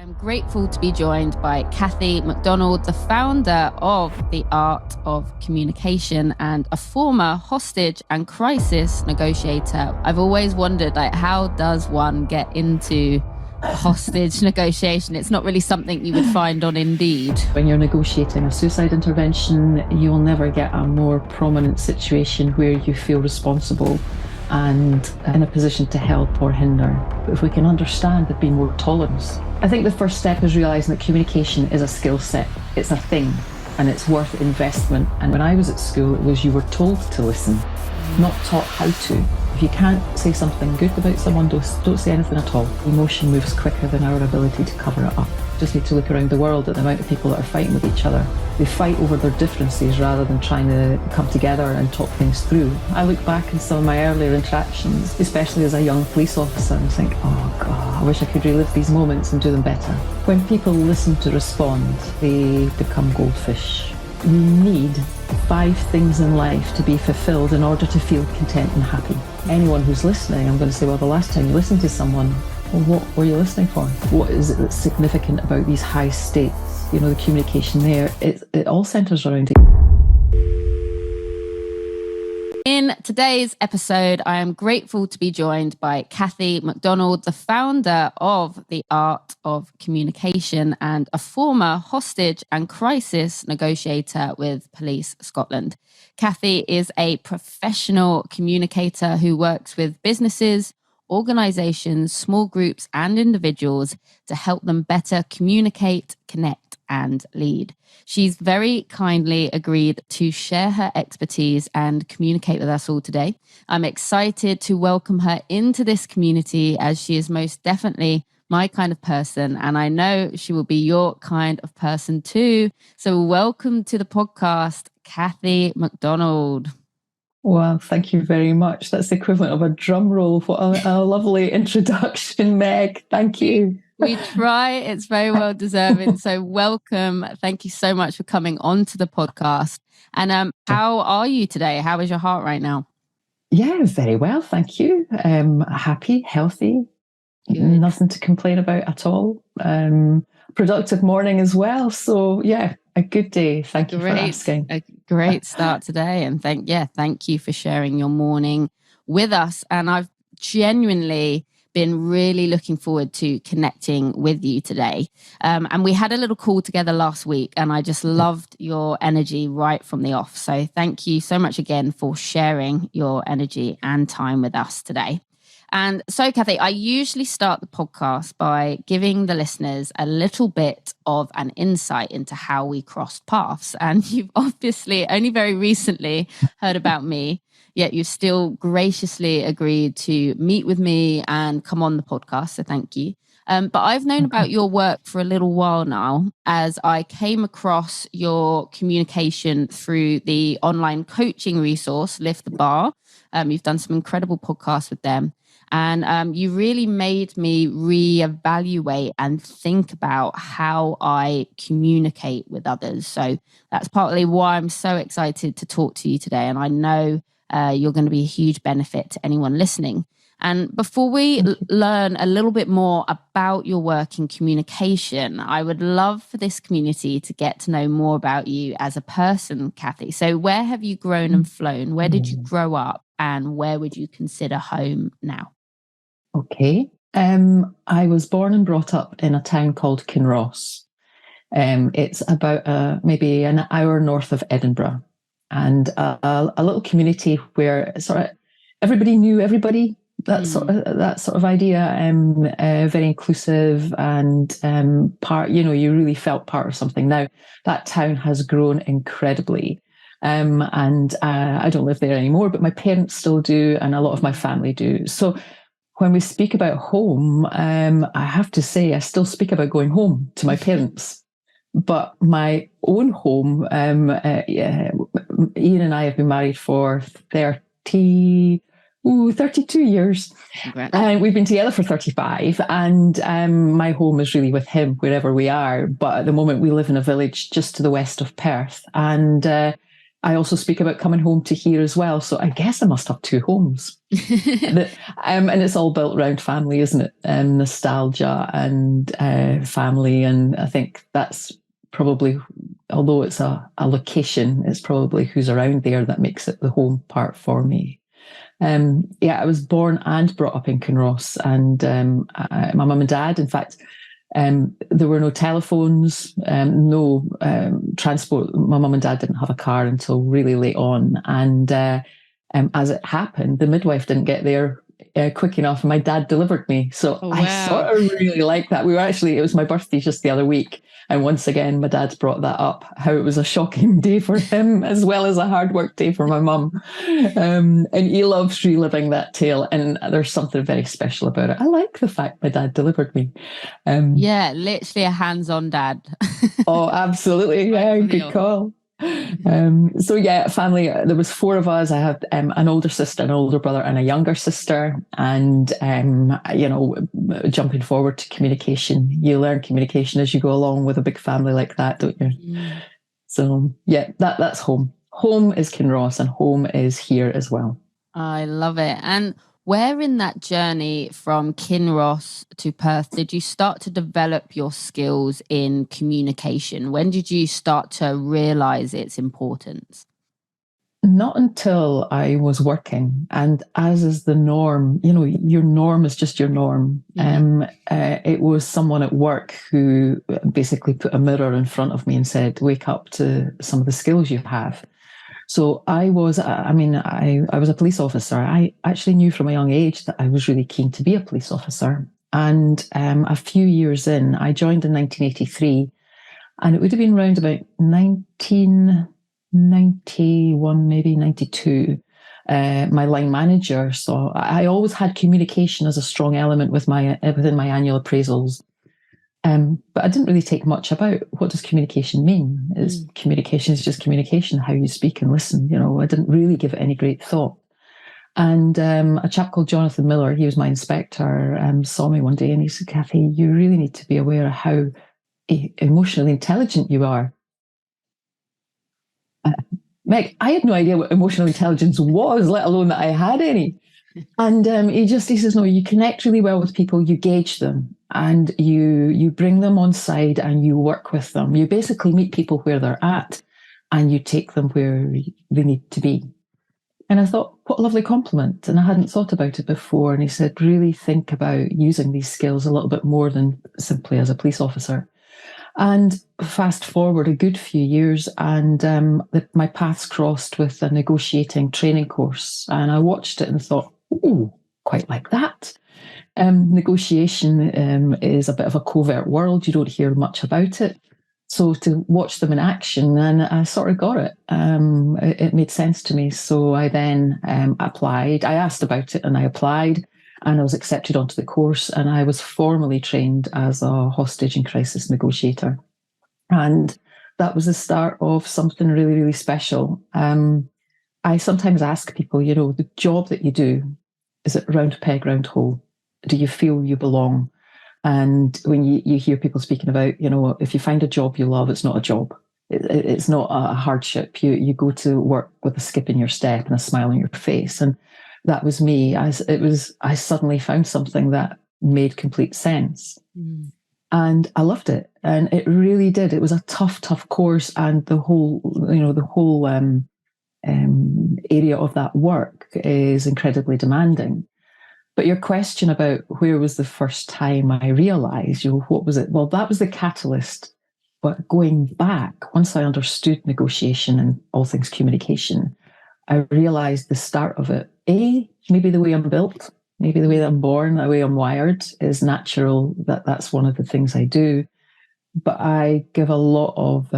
I'm grateful to be joined by Cathy MacDonald, the founder of The Art of Communication and a former hostage and crisis negotiator. I've always wondered, how does one get into hostage negotiation? It's not really something you would find on Indeed. When you're negotiating a suicide intervention, you'll never get a more prominent situation where you feel responsible and in a position to help or hinder. But if we can understand, there'd be more tolerance. I think the first step is realising that communication is a skill set. It's a thing and it's worth investment. And when I was at school, it was you were told to listen, not taught how to. If you can't say something good about someone, don't say anything at all. Emotion moves quicker than our ability to cover it up. Just need to look around the world at the amount of people that are fighting with each other. They fight over their differences rather than trying to come together and talk things through. I look back in some of my earlier interactions, especially as a young police officer, and think, oh God, I wish I could relive these moments and do them better. When people listen to respond, they become goldfish. You need 5 things in life to be fulfilled in order to feel content and happy. Anyone who's listening, I'm going to say, well, the last time you listened to someone, well, what were you listening for? What is it that's significant about these high states? You know, the communication there, it all centres around it. In today's episode, I am grateful to be joined by Cathy MacDonald, the founder of The Art of Communication and a former hostage and crisis negotiator with Police Scotland. Cathy is a professional communicator who works with businesses, organisations, small groups and individuals to help them better communicate, connect and lead. She's very kindly agreed to share her expertise and communicate with us all today. I'm excited to welcome her into this community as she is most definitely my kind of person, and I know she will be your kind of person too. So welcome to the podcast, Cathy MacDonald. Well, thank you very much. That's the equivalent of a drum roll. What a lovely introduction, Meg. Thank you. We try. It's very well deserved. So welcome. Thank you so much for coming on to the podcast. And how are you today? How is your heart right now? Yeah, very well. Thank you. Happy, healthy. Good. Nothing to complain about at all. Productive morning as well. So yeah, a good day. Thank you for asking. A great start today. And thank you for sharing your morning with us. And I've genuinely been really looking forward to connecting with you today. And we had a little call together last week and I just loved your energy right from the off. So thank you so much again for sharing your energy and time with us today. And so, Cathy, I usually start the podcast by giving the listeners a little bit of an insight into how we crossed paths. And you've obviously only very recently heard about me, yet you've still graciously agreed to meet with me and come on the podcast. So thank you. But I've known about your work for a little while now, as I came across your communication through the online coaching resource, Lift the Bar. You've done some incredible podcasts with them. And you really made me reevaluate and think about how I communicate with others. So that's partly why I'm so excited to talk to you today. And I know you're going to be a huge benefit to anyone listening. And before we learn a little bit more about your work in communication, I would love for this community to get to know more about you as a person, Cathy. So where have you grown and flown? Where did you grow up? And where would you consider home now? Okay. I was born and brought up in a town called Kinross. It's about maybe an hour north of Edinburgh, and a little community where sort of everybody knew everybody. That sort of idea. Very inclusive and part. You know, you really felt part of something. Now that town has grown incredibly. And I don't live there anymore, but my parents still do, and a lot of my family do. So when we speak about home, I have to say I still speak about going home to my parents. But my own home, Ian and I have been married for 32 years. And we've been together for 35. And my home is really with him wherever we are. But at the moment we live in a village just to the west of Perth. And I also speak about coming home to here as well. So I guess I must have two homes. And it's all built around family, isn't it? Nostalgia and family. And I think that's probably, although it's a location, it's probably who's around there that makes it the home part for me. I was born and brought up in Kinross, and my mum and dad, in fact, there were no telephones, no transport. My mum and dad didn't have a car until really late on. And as it happened, the midwife didn't get there quick enough, and my dad delivered me. So I sort of really like that. It was my birthday just the other week. And once again, my dad's brought that up, how it was a shocking day for him, as well as a hard work day for my mum. And he loves reliving that tale. And there's something very special about it. I like the fact my dad delivered me. Literally a hands-on dad. Oh, absolutely. Yeah, good call. Family, there was four of us. I had an older sister, an older brother, and a younger sister. And jumping forward to communication, you learn communication as you go along with a big family like that, don't you? So that's home. Home is Kinross, and home is here as well. I love it. And where in that journey from Kinross to Perth did you start to develop your skills in communication? When did you start to realise its importance? Not until I was working. And as is the norm, your norm is just your norm. It was someone at work who basically put a mirror in front of me and said, wake up to some of the skills you have. So I was a police officer. I actually knew from a young age that I was really keen to be a police officer. And a few years in, I joined in 1983, and it would have been around about 1991, maybe 92. My line manager saw I always had communication as a strong element within my annual appraisals. But I didn't really take much about what does communication mean. Communication is just communication, how you speak and listen. I didn't really give it any great thought. And a chap called Jonathan Miller, he was my inspector, saw me one day and he said, Cathy, you really need to be aware of how emotionally intelligent you are. Meg, I had no idea what emotional intelligence was, let alone that I had any. And he says, no, you connect really well with people, you gauge them, and you bring them on side and you work with them. You basically meet people where they're at and you take them where they need to be. And I thought, what a lovely compliment. And I hadn't thought about it before. And he said, really think about using these skills a little bit more than simply as a police officer. And fast forward a good few years, and my paths crossed with a negotiating training course. And I watched it and thought, ooh, quite like that. Negotiation is a bit of a covert world. You don't hear much about it. So to watch them in action, and I sort of got it. It made sense to me. So I then applied. I asked about it and I applied, and I was accepted onto the course, and I was formally trained as a hostage and crisis negotiator. And that was the start of something really, really special. I sometimes ask people, the job that you do, is it round peg, round hole? Do you feel you belong? And when you hear people speaking about, if you find a job you love, it's not a job. It's not a hardship. You go to work with a skip in your step and a smile on your face. And that was me. I suddenly found something that made complete sense. And I loved it. And it really did. It was a tough, tough course. And the whole area of that work is incredibly demanding. But your question about where was the first time I realized, what was it? Well, that was the catalyst. But going back, once I understood negotiation and all things communication, I realized the start of it, maybe the way I'm built, maybe the way that I'm born, the way I'm wired is natural. That's one of the things I do. But I give a lot of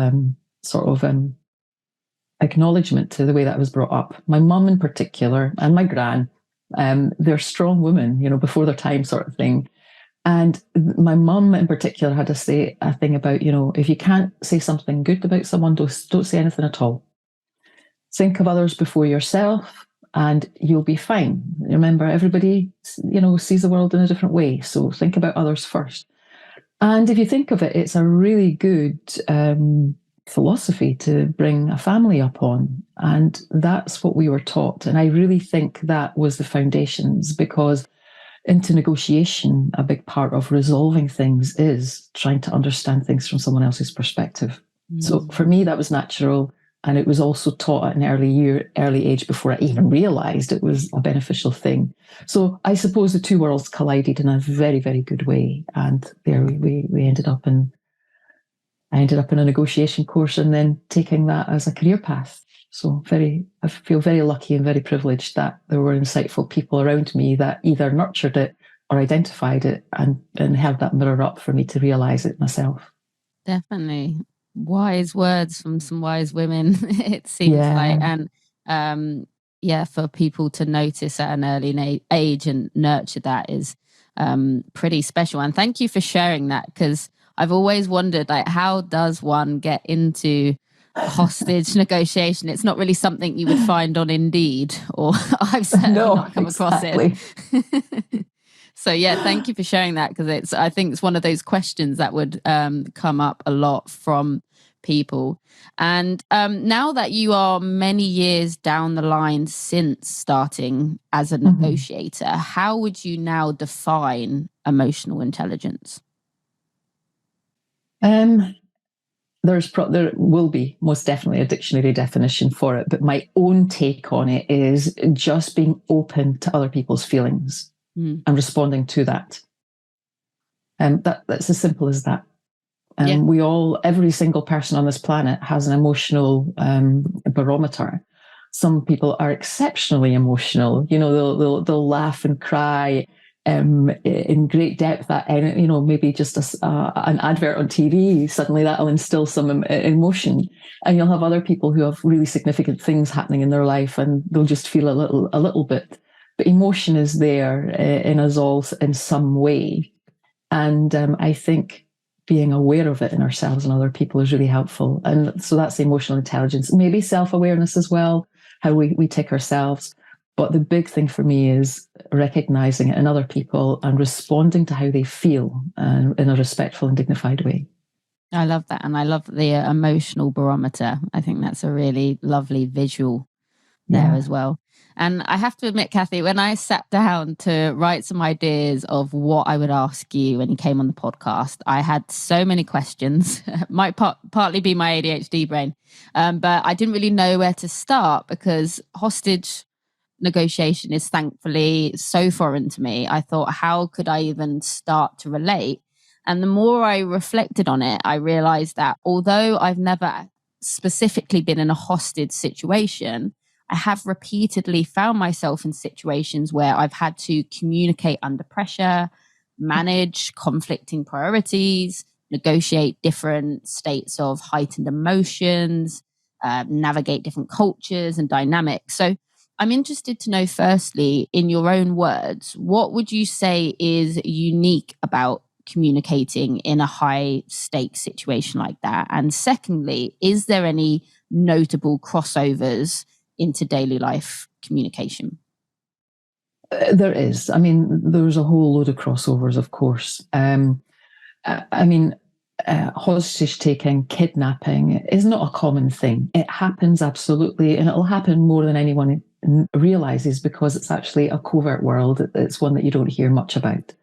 acknowledgement to the way that I was brought up. My mum in particular, and my gran, they're strong women, before their time sort of thing. And my mum in particular had to say a thing about, if you can't say something good about someone, don't say anything at all. Think of others before yourself and you'll be fine. Remember, everybody, sees the world in a different way. So think about others first. And if you think of it, it's a really good philosophy to bring a family up on. And that's what we were taught. And I really think that was the foundations, because into negotiation, a big part of resolving things is trying to understand things from someone else's perspective. So for me, that was natural. And it was also taught at an early age before I even realized it was a beneficial thing. So I suppose the two worlds collided in a very, very good way. And there we ended up I ended up in a negotiation course and then taking that as a career path. So I feel very lucky and very privileged that there were insightful people around me that either nurtured it or identified it and held that mirror up for me to realize it myself. Definitely. Wise words from some wise women, it seems like. And for people to notice at an early age and nurture that is pretty special. And thank you for sharing that, because I've always wondered, like, how does one get into hostage negotiation? It's not really something you would find on Indeed, or I've certainly not come across it. So yeah, thank you for sharing that, because I think it's one of those questions that would come up a lot from people. And now that you are many years down the line since starting as a negotiator, how would you now define emotional intelligence? There will be most definitely a dictionary definition for it, but my own take on it is just being open to other people's feelings and responding to that. And that's as simple as that. Every single person on this planet has an emotional barometer. Some people are exceptionally emotional. You know, they'll laugh and cry in great depth at, maybe just an advert on TV. Suddenly that'll instill some emotion. And you'll have other people who have really significant things happening in their life and they'll just feel a little bit. But emotion is there in us all in some way. And I think being aware of it in ourselves and other people is really helpful. And so that's emotional intelligence, maybe self-awareness as well, how we take ourselves. But the big thing for me is recognizing it in other people and responding to how they feel in a respectful and dignified way. I love that. And I love the emotional barometer. I think that's a really lovely visual there as well. And I have to admit, Cathy, when I sat down to write some ideas of what I would ask you when you came on the podcast, I had so many questions. Might partly be my ADHD brain, but I didn't really know where to start, because hostage negotiation is thankfully so foreign to me. I thought, how could I even start to relate? And the more I reflected on it, I realized that although I've never specifically been in a hostage situation, I have repeatedly found myself in situations where I've had to communicate under pressure, manage conflicting priorities, negotiate different states of heightened emotions, navigate different cultures and dynamics. So I'm interested to know, firstly, in your own words, what would you say is unique about communicating in a high stakes situation like that? And secondly, is there any notable crossovers into daily life communication? There is. I mean, there's a whole load of crossovers, of course. Hostage taking, kidnapping is not a common thing. It happens absolutely, and it'll happen more than anyone realizes, because it's actually a covert world. It's one that you don't hear much about.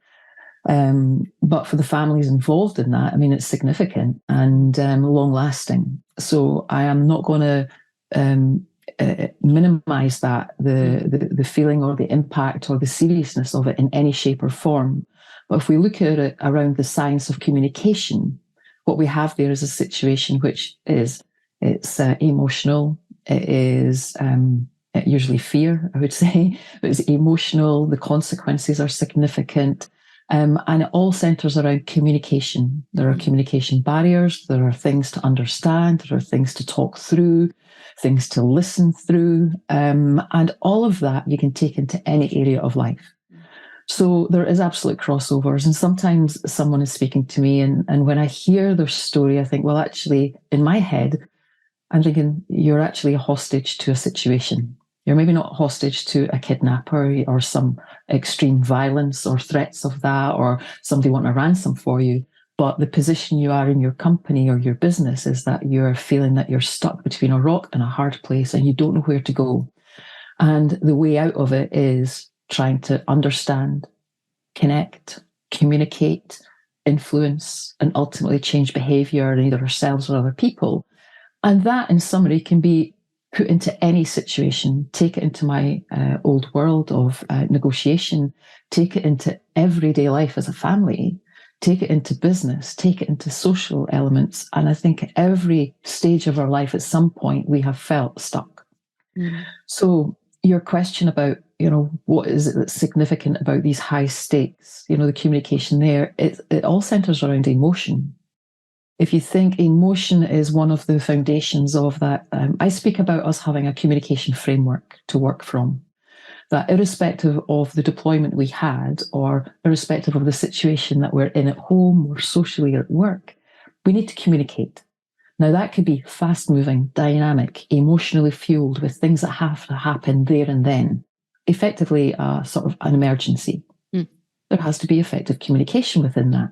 But for the families involved in that, I mean, it's significant and long lasting. So I am not going to minimize that, the feeling or the impact or the seriousness of it in any shape or form. But if we look at it around the science of communication, what we have there is a situation which is emotional. It is usually fear, I would say. It's emotional. The consequences are significant. And it all centers around communication. There are communication barriers. There are things to understand. There are things to talk through, things to listen through. And all of that you can take into any area of life. So there is absolute crossovers. And sometimes someone is speaking to me, and when I hear their story, I think, well, actually, in my head, I'm thinking, you're actually a hostage to a situation. You're maybe not hostage to a kidnapper or some extreme violence or threats of that, or somebody wanting a ransom for you, but the position you are in your company or your business is that you're feeling that you're stuck between a rock and a hard place and you don't know where to go. And the way out of it is trying to understand, connect, communicate, influence, and ultimately change behavior in either ourselves or other people. And that, in summary, can be put into any situation. Take it into my old world of negotiation, take it into everyday life as a family, take it into business, take it into social elements. And I think at every stage of our life, at some point, we have felt stuck. Mm. So your question about, what is it that's significant about these high stakes, the communication there, it all centers around emotion. If you think emotion is one of the foundations of that, I speak about us having a communication framework to work from. That irrespective of the deployment we had, or irrespective of the situation that we're in at home or socially or at work, we need to communicate. Now, that could be fast-moving, dynamic, emotionally fueled with things that have to happen there and then. Effectively, sort of an emergency. Mm. There has to be effective communication within that.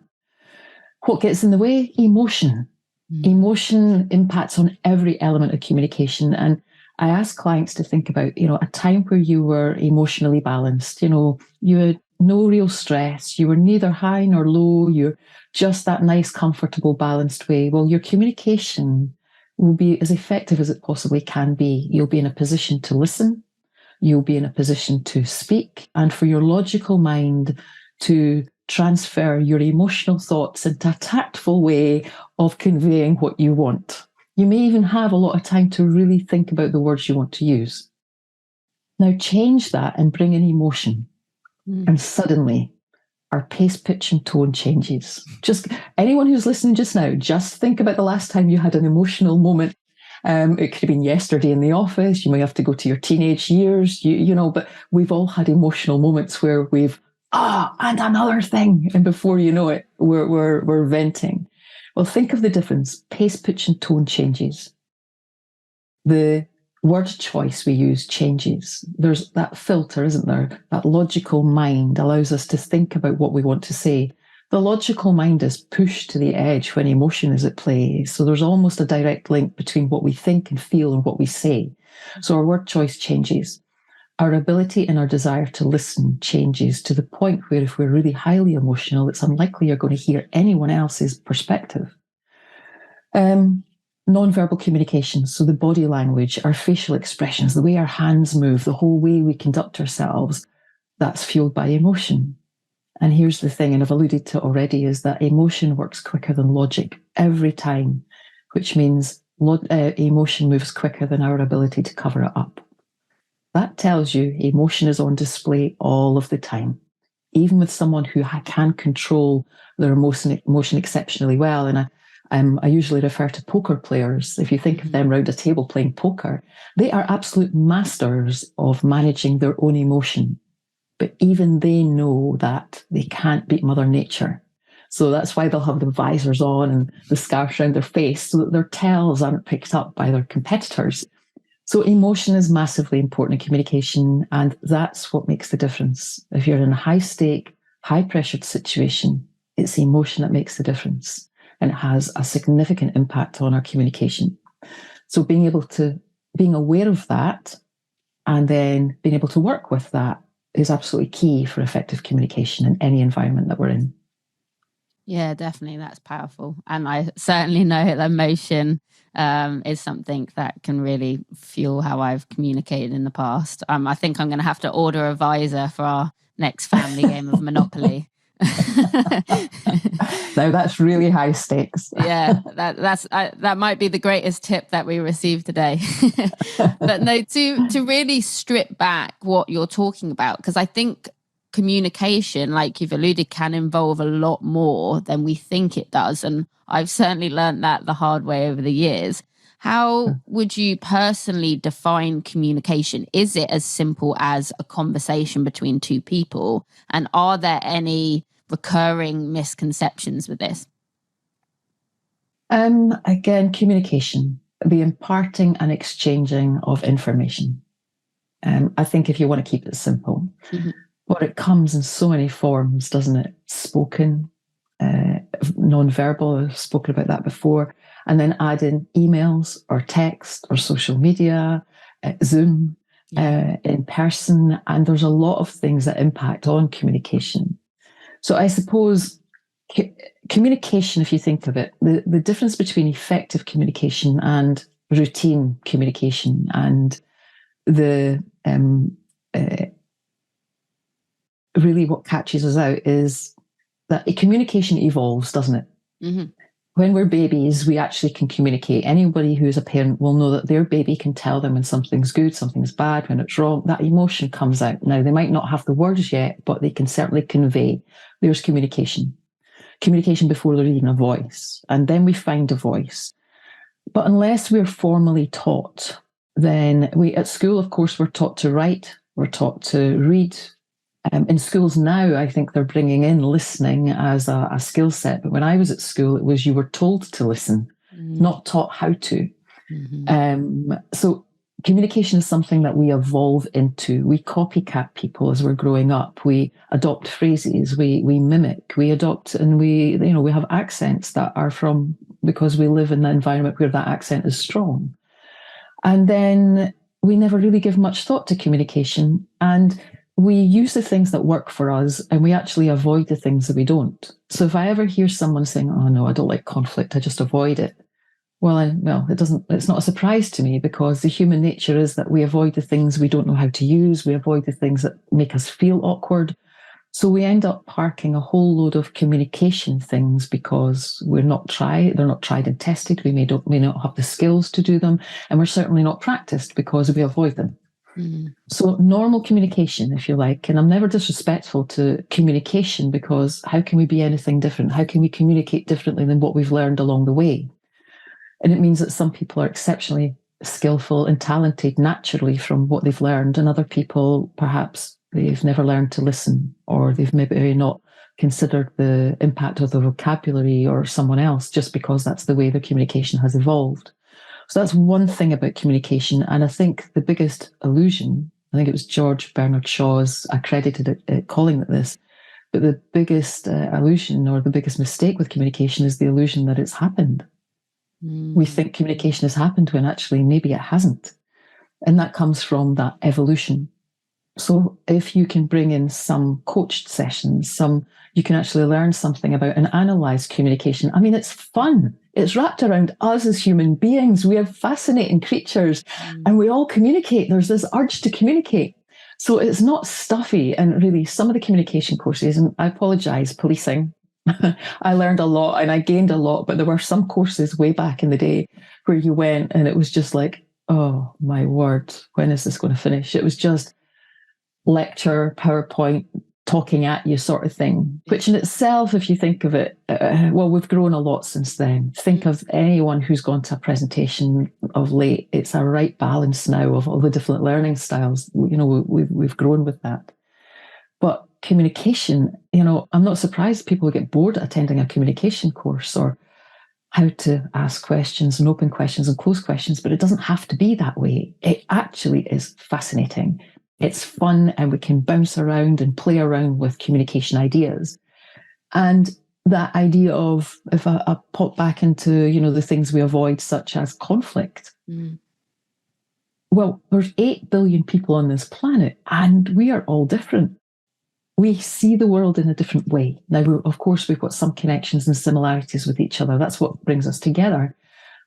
What gets in the way? Emotion. Mm. Emotion impacts on every element of communication. And I ask clients to think about, a time where you were emotionally balanced. You had no real stress. You were neither high nor low. You're just that nice, comfortable, balanced way. Well, your communication will be as effective as it possibly can be. You'll be in a position to listen. You'll be in a position to speak. And for your logical mind to transfer your emotional thoughts into a tactful way of conveying what you want. You may even have a lot of time to really think about the words you want to use. Now change that and bring in emotion. And suddenly our pace, pitch, and tone changes. Just anyone who's listening just now, just think about the last time you had an emotional moment. It could have been yesterday in the office. You may have to go to your teenage years, but we've all had emotional moments where we've, and another thing. And before you know it, we're venting. Well, think of the difference. Pace, pitch, and tone changes. The word choice we use changes. There's that filter, isn't there? That logical mind allows us to think about what we want to say. The logical mind is pushed to the edge when emotion is at play. So there's almost a direct link between what we think and feel and what we say. So our word choice changes. Our ability and our desire to listen changes to the point where if we're really highly emotional, it's unlikely you're going to hear anyone else's perspective. Non-verbal communication, so the body language, our facial expressions, the way our hands move, the whole way we conduct ourselves, that's fueled by emotion. And here's the thing, and I've alluded to it already, is that emotion works quicker than logic every time, which means emotion moves quicker than our ability to cover it up. That tells you emotion is on display all of the time, even with someone who can control their emotion exceptionally well. And I usually refer to poker players. If you think of them around a table playing poker, they are absolute masters of managing their own emotion. But even they know that they can't beat Mother Nature. So that's why they'll have the visors on and the scarves around their face so that their tells aren't picked up by their competitors. So emotion is massively important in communication, and that's what makes the difference. If you're in a high-stake, high-pressured situation, it's emotion that makes the difference, and it has a significant impact on our communication. So being aware of that and then being able to work with that is absolutely key for effective communication in any environment that we're in. Yeah, definitely. That's powerful. And I certainly know that emotion is something that can really fuel how I've communicated in the past. I think I'm going to have to order a visor for our next family game of Monopoly. Now that's really high stakes. Yeah, that might be the greatest tip that we received today. But no, to really strip back what you're talking about, because I think communication, like you've alluded, can involve a lot more than we think it does. And I've certainly learned that the hard way over the years. How would you personally define communication? Is it as simple as a conversation between two people? And are there any recurring misconceptions with this? Again, communication, the imparting and exchanging of information. I think if you want to keep it simple, but it comes in so many forms, doesn't it? Spoken, non-verbal. I've spoken about that before. And then add in emails or text or social media, Zoom, in person. And there's a lot of things that impact on communication. So I suppose communication, if you think of it, the difference between effective communication and routine communication, and the really what catches us out is that communication evolves, doesn't it? Mm-hmm. When we're babies, we actually can communicate. Anybody who's a parent will know that their baby can tell them when something's good, something's bad, when it's wrong. That emotion comes out. Now, they might not have the words yet, but they can certainly convey. There's communication. Communication before there's even a voice. And then we find a voice. But unless we're formally taught, then at school, of course, we're taught to write, we're taught to read. In schools now, I think they're bringing in listening as a skill set. But when I was at school, it was you were told to listen, not taught how to. Mm-hmm. So communication is something that we evolve into. We copycat people as we're growing up. We adopt phrases. We mimic. We adopt, and we have accents that are from, because we live in an environment where that accent is strong. And then we never really give much thought to communication. And we use the things that work for us, and we actually avoid the things that we don't. So if I ever hear someone saying, "Oh no, I don't like conflict, I just avoid it," it's not a surprise to me, because the human nature is that we avoid the things we don't know how to use. We avoid the things that make us feel awkward. So we end up parking a whole load of communication things because they're not tried and tested. We may not have the skills to do them, and we're certainly not practiced because we avoid them. So normal communication, if you like, and I'm never disrespectful to communication, because how can we be anything different? How can we communicate differently than what we've learned along the way? And it means that some people are exceptionally skillful and talented naturally from what they've learned, and other people, perhaps they've never learned to listen, or they've maybe not considered the impact of the vocabulary or someone else, just because that's the way their communication has evolved. So that's one thing about communication. And I think the biggest illusion, I think it was George Bernard Shaw's accredited at calling it this, but the biggest illusion, or the biggest mistake with communication, is the illusion that it's happened. We think communication has happened when actually maybe it hasn't. And that comes from that evolution. So if you can bring in some coached sessions, you can actually learn something about and analyze communication. I mean, it's fun. It's wrapped around us as human beings. We are fascinating creatures, and we all communicate. There's this urge to communicate. So it's not stuffy. And really, some of the communication courses, and I apologize, policing, I learned a lot and I gained a lot, but there were some courses way back in the day where you went and it was just like, oh my word, when is this going to finish? It was just lecture, PowerPoint, talking at you sort of thing, which in itself, if you think of it, we've grown a lot since then. Think of anyone who's gone to a presentation of late. It's a right balance now of all the different learning styles. We've grown with that. But communication, I'm not surprised people get bored attending a communication course, or how to ask questions and open questions and close questions, but it doesn't have to be that way. It actually is fascinating. It's fun, and we can bounce around and play around with communication ideas. And that idea of, if I pop back into, the things we avoid, such as conflict. Well, there's 8 billion people on this planet, and we are all different. We see the world in a different way. Now, of course, we've got some connections and similarities with each other. That's what brings us together.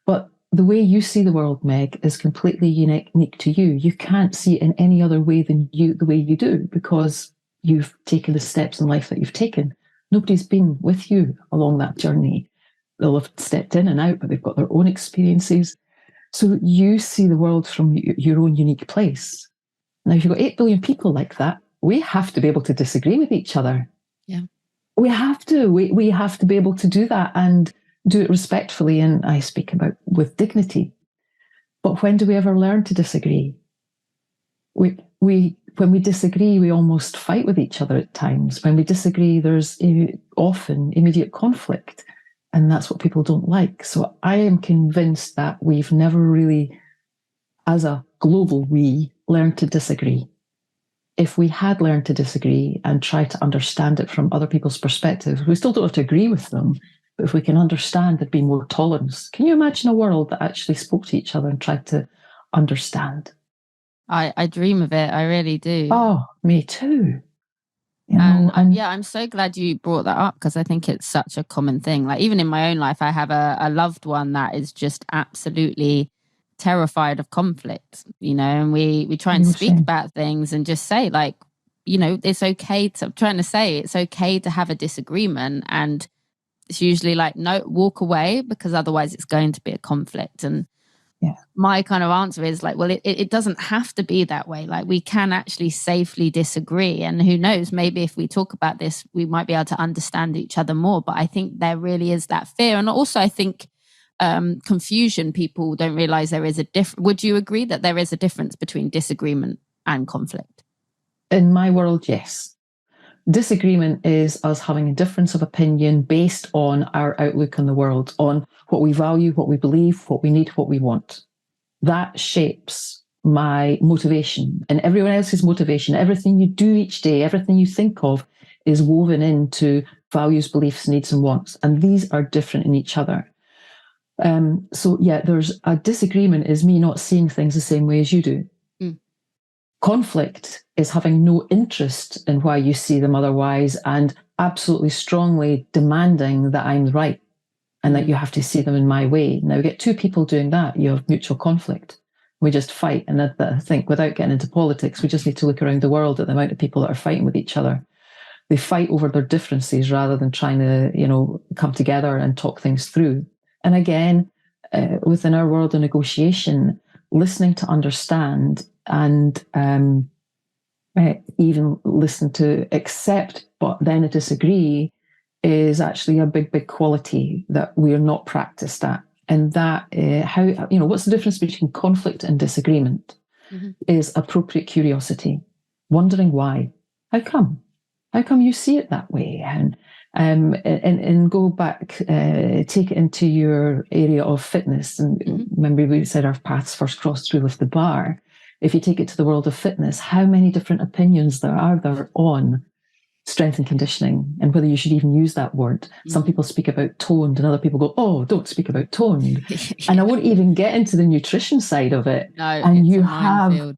But the way you see the world, Meg, is completely unique to you. You can't see it in any other way than the way you do, because you've taken the steps in life that you've taken. Nobody's been with you along that journey. They'll have stepped in and out, but they've got their own experiences. So you see the world from your own unique place. Now, if you've got 8 billion people like that, we have to be able to disagree with each other. Yeah. We have to. We have to be able to do that, and do it respectfully, and I speak about with dignity. But when do we ever learn to disagree? When we disagree, we almost fight with each other at times. When we disagree, there's often immediate conflict, and that's what people don't like. So I am convinced that we've never really, as a global we, learned to disagree. If we had learned to disagree and try to understand it from other people's perspectives, we still don't have to agree with them, But if we can understand, there'd be more tolerance. Can you imagine a world that actually spoke to each other and tried to understand? I dream of it. I really do. Oh, me too. I'm so glad you brought that up, because I think it's such a common thing. Like, even in my own life, I have a loved one that is just absolutely terrified of conflict, and we try and speak about things and just say, like, it's okay to, I'm trying to say it's okay to have a disagreement, and it's usually like, no, walk away, because otherwise it's going to be a conflict. And my kind of answer is like, well, it doesn't have to be that way. Like, we can actually safely disagree. And who knows, maybe if we talk about this, we might be able to understand each other more. But I think there really is that fear. And also, I think confusion, people don't realize there is a difference. Would you agree that there is a difference between disagreement and conflict? In my world, yes. Disagreement is us having a difference of opinion based on our outlook on the world, on what we value, what we believe, what we need, what we want. That shapes my motivation and everyone else's motivation. Everything you do each day, everything you think of is woven into values, beliefs, needs, and wants. And these are different in each other. There's a disagreement is me not seeing things the same way as you do. Conflict is having no interest in why you see them otherwise, and absolutely strongly demanding that I'm right and that you have to see them in my way. Now, we get two people doing that, you have mutual conflict. We just fight. And I think, without getting into politics, we just need to look around the world at the amount of people that are fighting with each other. They fight over their differences rather than trying to, come together and talk things through. And again, within our world of negotiation, listening to understand and even listen to accept, but then disagree, is actually a big, big quality that we are not practiced at. And that, what's the difference between conflict and disagreement? Is appropriate curiosity, wondering why. How come? How come you see it that way? And go back, take it into your area of fitness. And remember, we said our paths first crossed through with the bar. If you take it to the world of fitness, how many different opinions there are on strength and conditioning, and whether you should even use that word. Some people speak about toned, and other people go, oh, don't speak about toned. And I won't even get into the nutrition side of it. No, and you have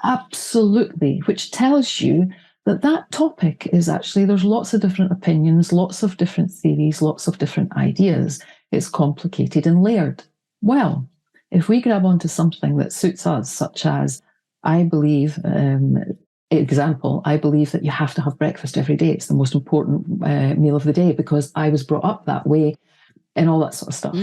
absolutely, which tells you that topic is actually, there's lots of different opinions, lots of different theories, lots of different ideas. It's complicated and layered. Well, if we grab onto something that suits us, such as, I believe, I believe that you have to have breakfast every day. It's the most important meal of the day because I was brought up that way, and all that sort of stuff.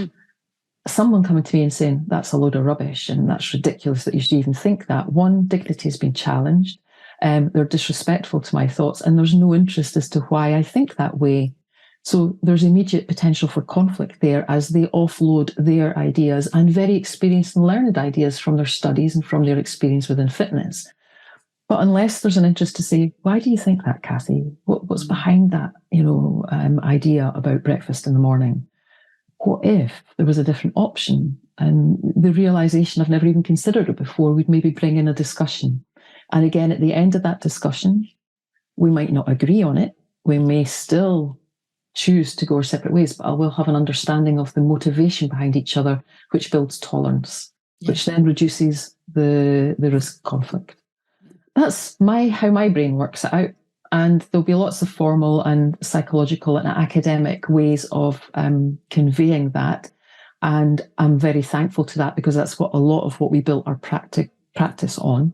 Someone coming to me and saying, that's a load of rubbish and that's ridiculous that you should even think that. One, dignity has been challenged. They're disrespectful to my thoughts, and there's no interest as to why I think that way. So there's immediate potential for conflict there as they offload their ideas, and very experienced and learned ideas from their studies and from their experience within fitness. But unless there's an interest to say, why do you think that, Cathy? What's behind that, idea about breakfast in the morning? What if there was a different option? And the realization, I've never even considered it before, we'd maybe bring in a discussion. And again, at the end of that discussion, we might not agree on it. We may still choose to go our separate ways, but I will have an understanding of the motivation behind each other, which builds tolerance, which then reduces the risk of conflict. That's how my brain works it out. And there'll be lots of formal and psychological and academic ways of conveying that. And I'm very thankful to that, because that's what a lot of what we built our practice on.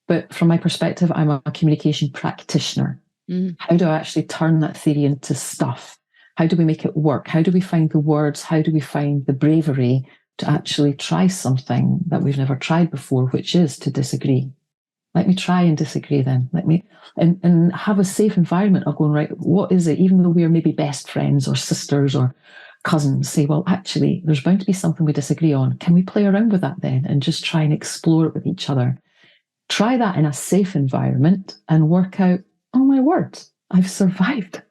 But from my perspective, I'm a communication practitioner. How do I actually turn that theory into stuff? How do we make it work? How do we find the words? How do we find the bravery to actually try something that we've never tried before, which is to disagree? Let me try and disagree then. Let me, and have a safe environment of going, right, what is it? Even though we're maybe best friends or sisters or cousins, say, well, actually, there's bound to be something we disagree on. Can we play around with that then and just try and explore it with each other? Try that in a safe environment and work out, oh my word, I've survived.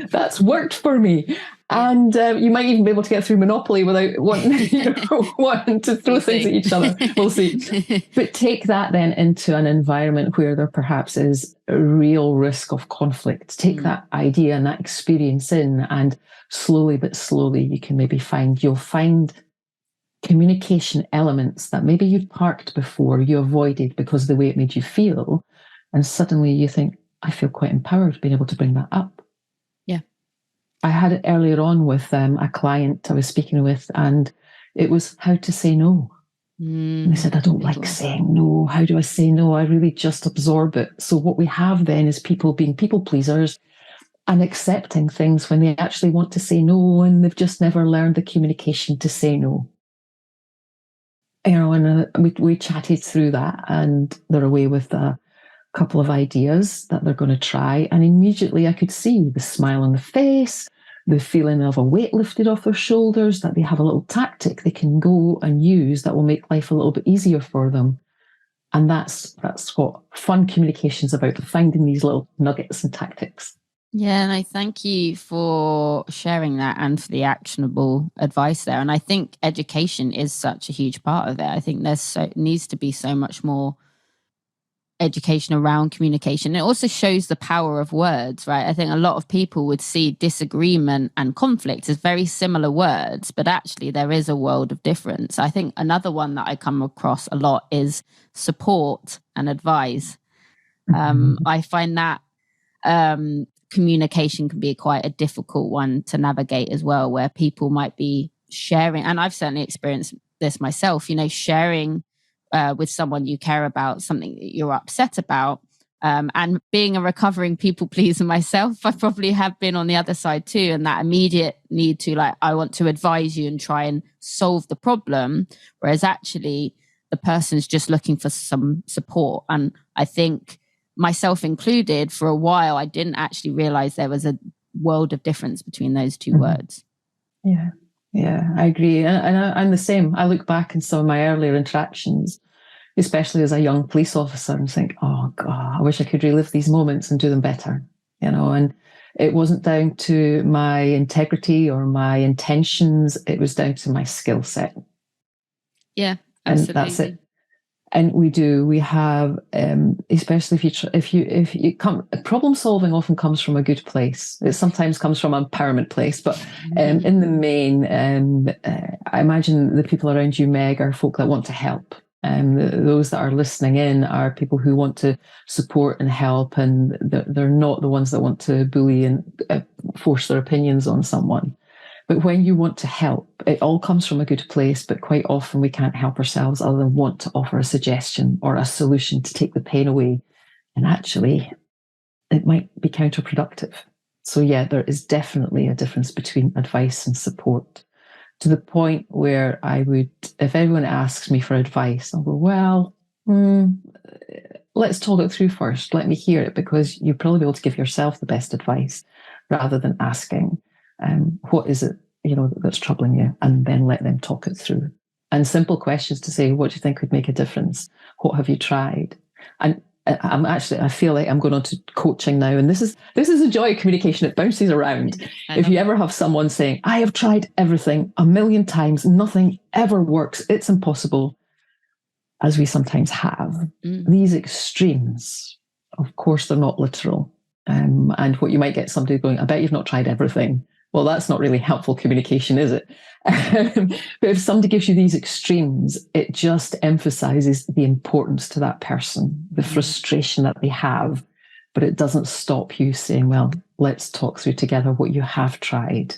That's worked for me. And you might even be able to get through Monopoly without wanting to throw things at each other. We'll see. But take that then into an environment where there perhaps is a real risk of conflict. Take that idea and that experience in, and slowly but slowly you can maybe you'll find communication elements that maybe you'd parked before, you avoided because of the way it made you feel. And suddenly you think, I feel quite empowered being able to bring that up. Yeah. I had it earlier on with a client I was speaking with, and it was how to say no. And they said, I don't like saying no. How do I say no? I really just absorb it. So what we have then is people being people pleasers and accepting things when they actually want to say no, and they've just never learned the communication to say no. And we chatted through that, and they're away with a couple of ideas that they're going to try. And immediately I could see the smile on the face, the feeling of a weight lifted off their shoulders, that they have a little tactic they can go and use that will make life a little bit easier for them. And that's what fun communication is about, finding these little nuggets and tactics. Yeah, and I thank you for sharing that and for the actionable advice there. And I think education is such a huge part of it. I think needs to be so much more education around communication. It also shows the power of words, right? I think a lot of people would see disagreement and conflict as very similar words, but actually there is a world of difference. I think another one that I come across a lot is support and advice. I find that communication can be quite a difficult one to navigate as well, where people might be sharing, and I've certainly experienced this myself, sharing with someone you care about something that you're upset about, and being a recovering people pleaser myself, I probably have been on the other side too, and that immediate need to I want to advise you and try and solve the problem, whereas actually the person's just looking for some support. And I think, myself included, for a while, I didn't actually realize there was a world of difference between those two words. Yeah, I agree. And I'm the same. I look back in some of my earlier interactions, especially as a young police officer, and think, oh God, I wish I could relive these moments and do them better. And it wasn't down to my integrity or my intentions. It was down to my skill set. Yeah, absolutely. And that's it. And we have, especially if you come, problem solving often comes from a good place. It sometimes comes from an empowerment place, but in the main, I imagine the people around you, Meg, are folk that want to help. Those that are listening in are people who want to support and help, and they're not the ones that want to bully and force their opinions on someone. But when you want to help, it all comes from a good place, but quite often we can't help ourselves other than want to offer a suggestion or a solution to take the pain away. And actually, it might be counterproductive. So yeah, there is definitely a difference between advice and support, to the point where I would, if anyone asks me for advice, I'll go, well, let's talk it through first. Let me hear it, because you'll probably be able to give yourself the best advice rather than asking, what is it, that's troubling you, and then let them talk it through. And simple questions to say, what do you think would make a difference? What have you tried? And I feel like I'm going on to coaching now, and this is a joy of communication. It bounces around. If you ever have someone saying, I have tried everything 1,000,000 times, nothing ever works, it's impossible, as we sometimes have, these extremes, of course, they're not literal. And what you might get somebody going, I bet you've not tried everything. Well, that's not really helpful communication, is it? But if somebody gives you these extremes, it just emphasizes the importance to that person, the frustration that they have. But it doesn't stop you saying, well, let's talk through together what you have tried.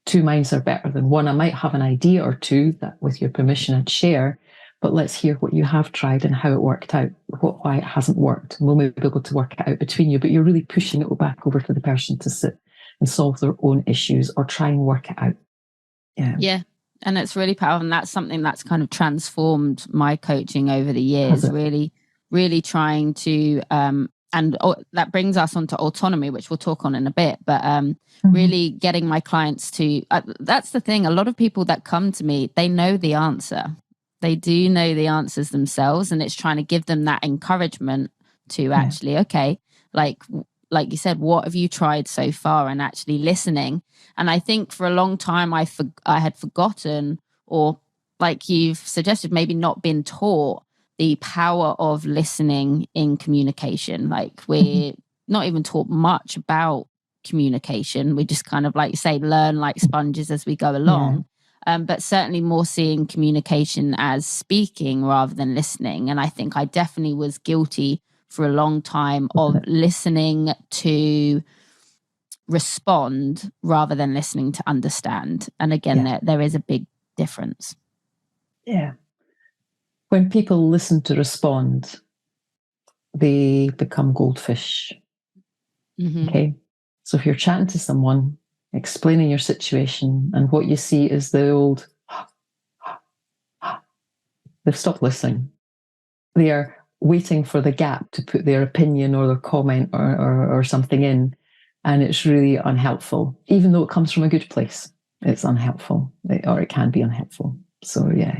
Two minds are better than one. I might have an idea or two that, with your permission, I'd share, but let's hear what you have tried and how it worked out, why it hasn't worked. And we'll maybe be able to work it out between you, but you're really pushing it back over to the person to sit and solve their own issues or try and work it out. Yeah. And it's really powerful. And that's something that's kind of transformed my coaching over the years, really, really trying to, and that brings us onto autonomy, which we'll talk on in a bit, but really getting my clients to, that's the thing. A lot of people that come to me, they know the answer. They do know the answers themselves. And it's trying to give them that encouragement to actually, okay, like, like you said, what have you tried so far, and actually listening. And I think for a long time I had forgotten, or like you've suggested, maybe not been taught the power of listening in communication. Like we're not even taught much about communication. We just kind of, like you say, learn like sponges as we go along. But certainly more seeing communication as speaking rather than listening. And I think I definitely was guilty for a long time of listening to respond rather than listening to understand. And again, there is a big difference. Yeah. When people listen to respond, they become goldfish. Okay. So if you're chatting to someone, explaining your situation, and what you see is the old, they've stopped listening. They are waiting for the gap to put their opinion or their comment or something in. And it's really unhelpful. Even though it comes from a good place, it's unhelpful, or it can be unhelpful. So yeah,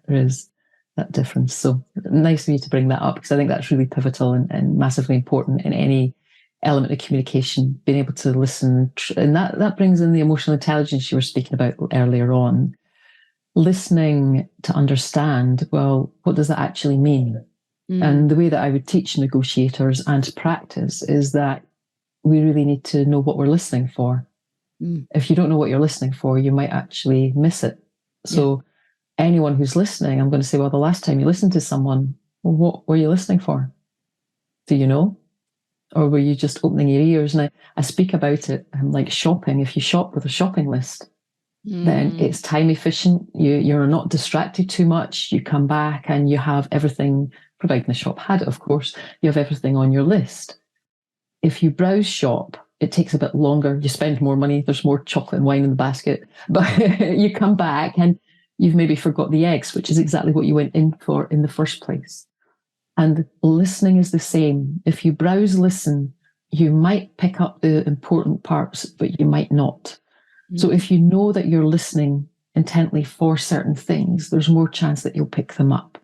there is that difference. So nice of you to bring that up, because I think that's really pivotal and massively important in any element of communication, being able to listen. And that brings in the emotional intelligence you were speaking about earlier on. Listening to understand, well, what does that actually mean? And the way that I would teach negotiators and practice is that we really need to know what we're listening for. If you don't know what you're listening for, you might actually miss it. So anyone who's listening, I'm going to say, well, the last time you listened to someone, well, what were you listening for? Do you know? Or were you just opening your ears? And I speak about it like shopping. If you shop with a shopping list, then it's time efficient. You're not distracted too much. You come back and you have everything, providing the shop had it, of course, you have everything on your list. If you browse shop, it takes a bit longer. You spend more money. There's more chocolate and wine in the basket. But you come back and you've maybe forgot the eggs, which is exactly what you went in for in the first place. And listening is the same. If you browse listen, you might pick up the important parts, but you might not. So if you know that you're listening intently for certain things, there's more chance that you'll pick them up.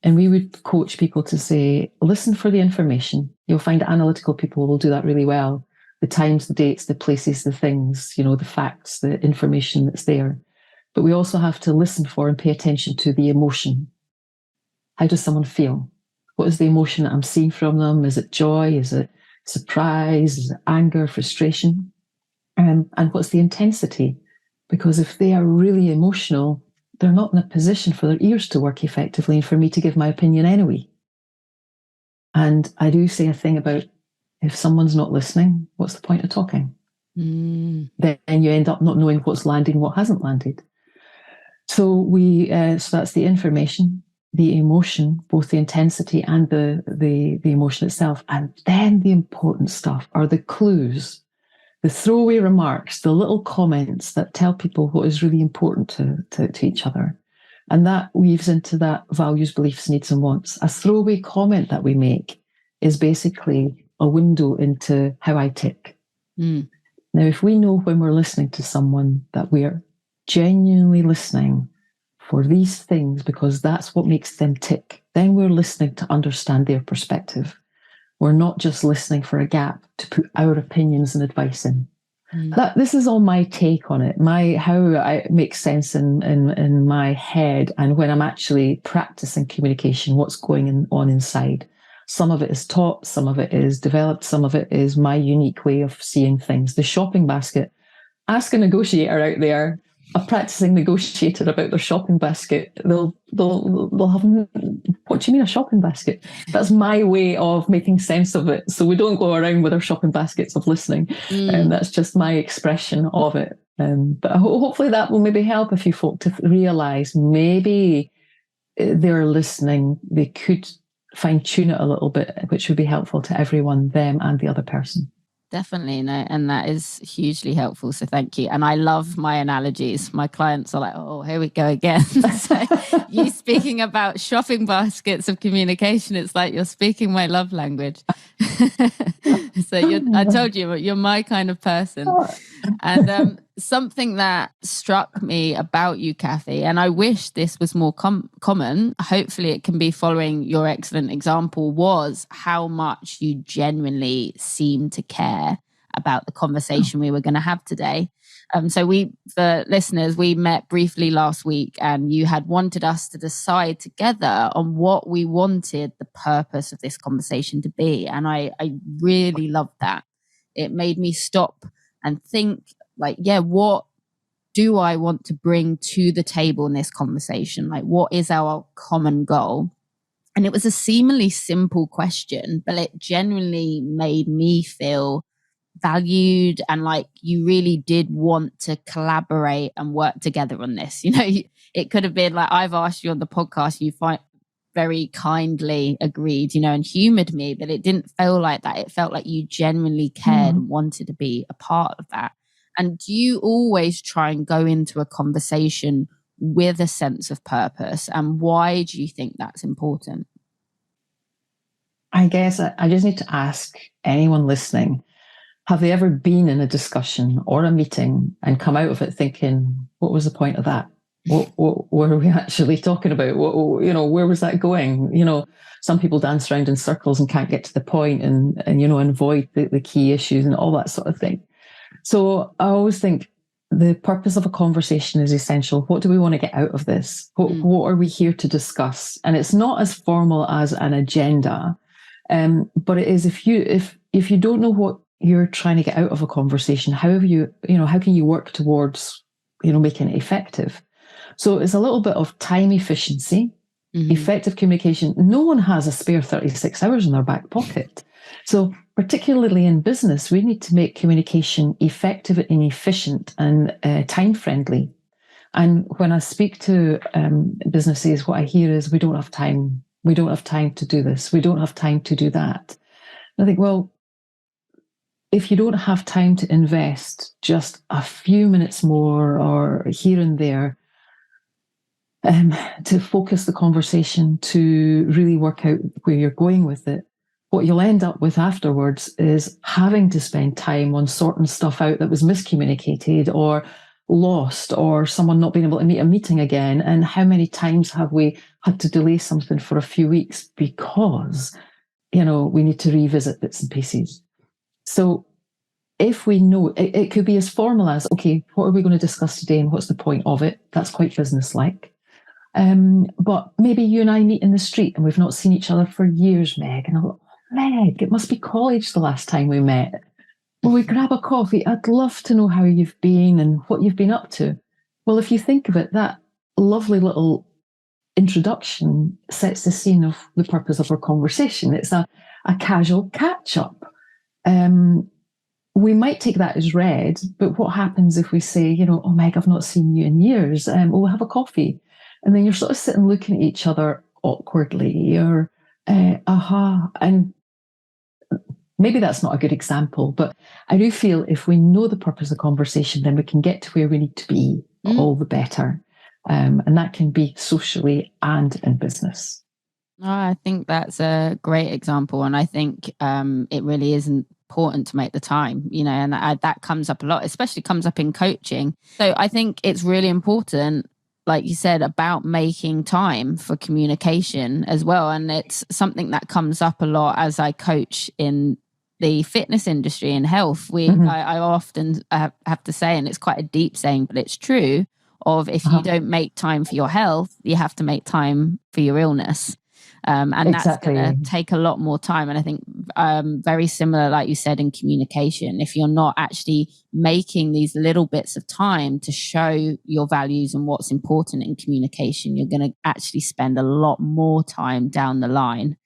And we would coach people to say, listen for the information. You'll find analytical people will do that really well. The times, the dates, the places, the things, the facts, the information that's there. But we also have to listen for and pay attention to the emotion. How does someone feel? What is the emotion that I'm seeing from them? Is it joy? Is it surprise? Is it anger, frustration? And what's the intensity? Because if they are really emotional, they're not in a position for their ears to work effectively and for me to give my opinion anyway. And I do say a thing about, if someone's not listening, what's the point of talking? Then you end up not knowing what's landing, what hasn't landed. So so that's the information, the emotion, both the intensity and the emotion itself. And then the important stuff are the clues, the throwaway remarks, the little comments that tell people what is really important to each other. And that weaves into that values, beliefs, needs and wants. A throwaway comment that we make is basically a window into how I tick. Now, if we know when we're listening to someone that we're genuinely listening for these things because that's what makes them tick, then we're listening to understand their perspective. We're not just listening for a gap to put our opinions and advice in. This is all my take on it, how it makes sense in my head, and when I'm actually practicing communication, what's going on inside. Some of it is taught, some of it is developed, some of it is my unique way of seeing things. The shopping basket. Ask a negotiator out there, a practicing negotiator, about their shopping basket. They'll have, what do you mean a shopping basket? That's my way of making sense of it. So we don't go around with our shopping baskets of listening. And that's just my expression of it. But hopefully that will maybe help a few folk to realise maybe they're listening. They could fine tune it a little bit, which would be helpful to everyone, them and the other person. Definitely, no, and that is hugely helpful. So thank you. And I love my analogies. My clients are like, "Oh, here we go again." So you speaking about shopping baskets of communication, it's like you're speaking my love language. So I told you, you're my kind of person. And something that struck me about you, Cathy, and I wish this was more common, hopefully it can be following your excellent example, was how much you genuinely seem to care about the conversation we were going to have today. So for listeners, we met briefly last week and you had wanted us to decide together on what we wanted the purpose of this conversation to be. And I really loved that. It made me stop and think like, what do I want to bring to the table in this conversation? Like, what is our common goal? And it was a seemingly simple question, but it genuinely made me feel valued and like you really did want to collaborate and work together on this. It could have been like, I've asked you on the podcast, you very kindly agreed, and humored me, but it didn't feel like that. It felt like you genuinely cared and wanted to be a part of that. And do you always try and go into a conversation with a sense of purpose? And why do you think that's important? I guess I just need to ask anyone listening, have they ever been in a discussion or a meeting and come out of it thinking, what was the point of that? What were we actually talking about? Where was that going? Some people dance around in circles and can't get to the point and avoid the key issues and all that sort of thing. So I always think the purpose of a conversation is essential. What do we want to get out of this? What are we here to discuss? And it's not as formal as an agenda, but it is if you don't know what you're trying to get out of a conversation, how can you work towards making it effective? So it's a little bit of time efficiency, effective communication. No one has a spare 36 hours in their back pocket. So particularly in business, we need to make communication effective and efficient and time friendly. And when I speak to businesses, what I hear is, we don't have time. We don't have time to do this. We don't have time to do that. And I think, well, if you don't have time to invest just a few minutes more or here and there to focus the conversation, to really work out where you're going with it, what you'll end up with afterwards is having to spend time on sorting stuff out that was miscommunicated or lost, or someone not being able to meet a meeting again. And how many times have we had to delay something for a few weeks because, we need to revisit bits and pieces. So if we know, it could be as formal as, okay, what are we going to discuss today and what's the point of it? That's quite businesslike. But maybe you and I meet in the street and we've not seen each other for years, Meg. And I'm like, Meg, it must be college the last time we met. Will we grab a coffee? I'd love to know how you've been and what you've been up to. Well, if you think of it, that lovely little introduction sets the scene of the purpose of our conversation. It's a casual catch-up. We might take that as read, but what happens if we say, oh, Meg, I've not seen you in years. We'll have a coffee. And then you're sort of sitting looking at each other awkwardly or, and maybe that's not a good example, but I do feel if we know the purpose of the conversation, then we can get to where we need to be all the better. And that can be socially and in business. I think that's a great example. And I think it really is important to make the time, and that comes up a lot, especially comes up in coaching. So I think it's really important, like you said, about making time for communication as well. And it's something that comes up a lot as I coach in the fitness industry and health. I often have to say, and it's quite a deep saying, but it's true, of if you don't make time for your health, you have to make time for your illness. And exactly. That's going to take a lot more time. And I think very similar, like you said, in communication, if you're not actually making these little bits of time to show your values and what's important in communication, you're going to actually spend a lot more time down the line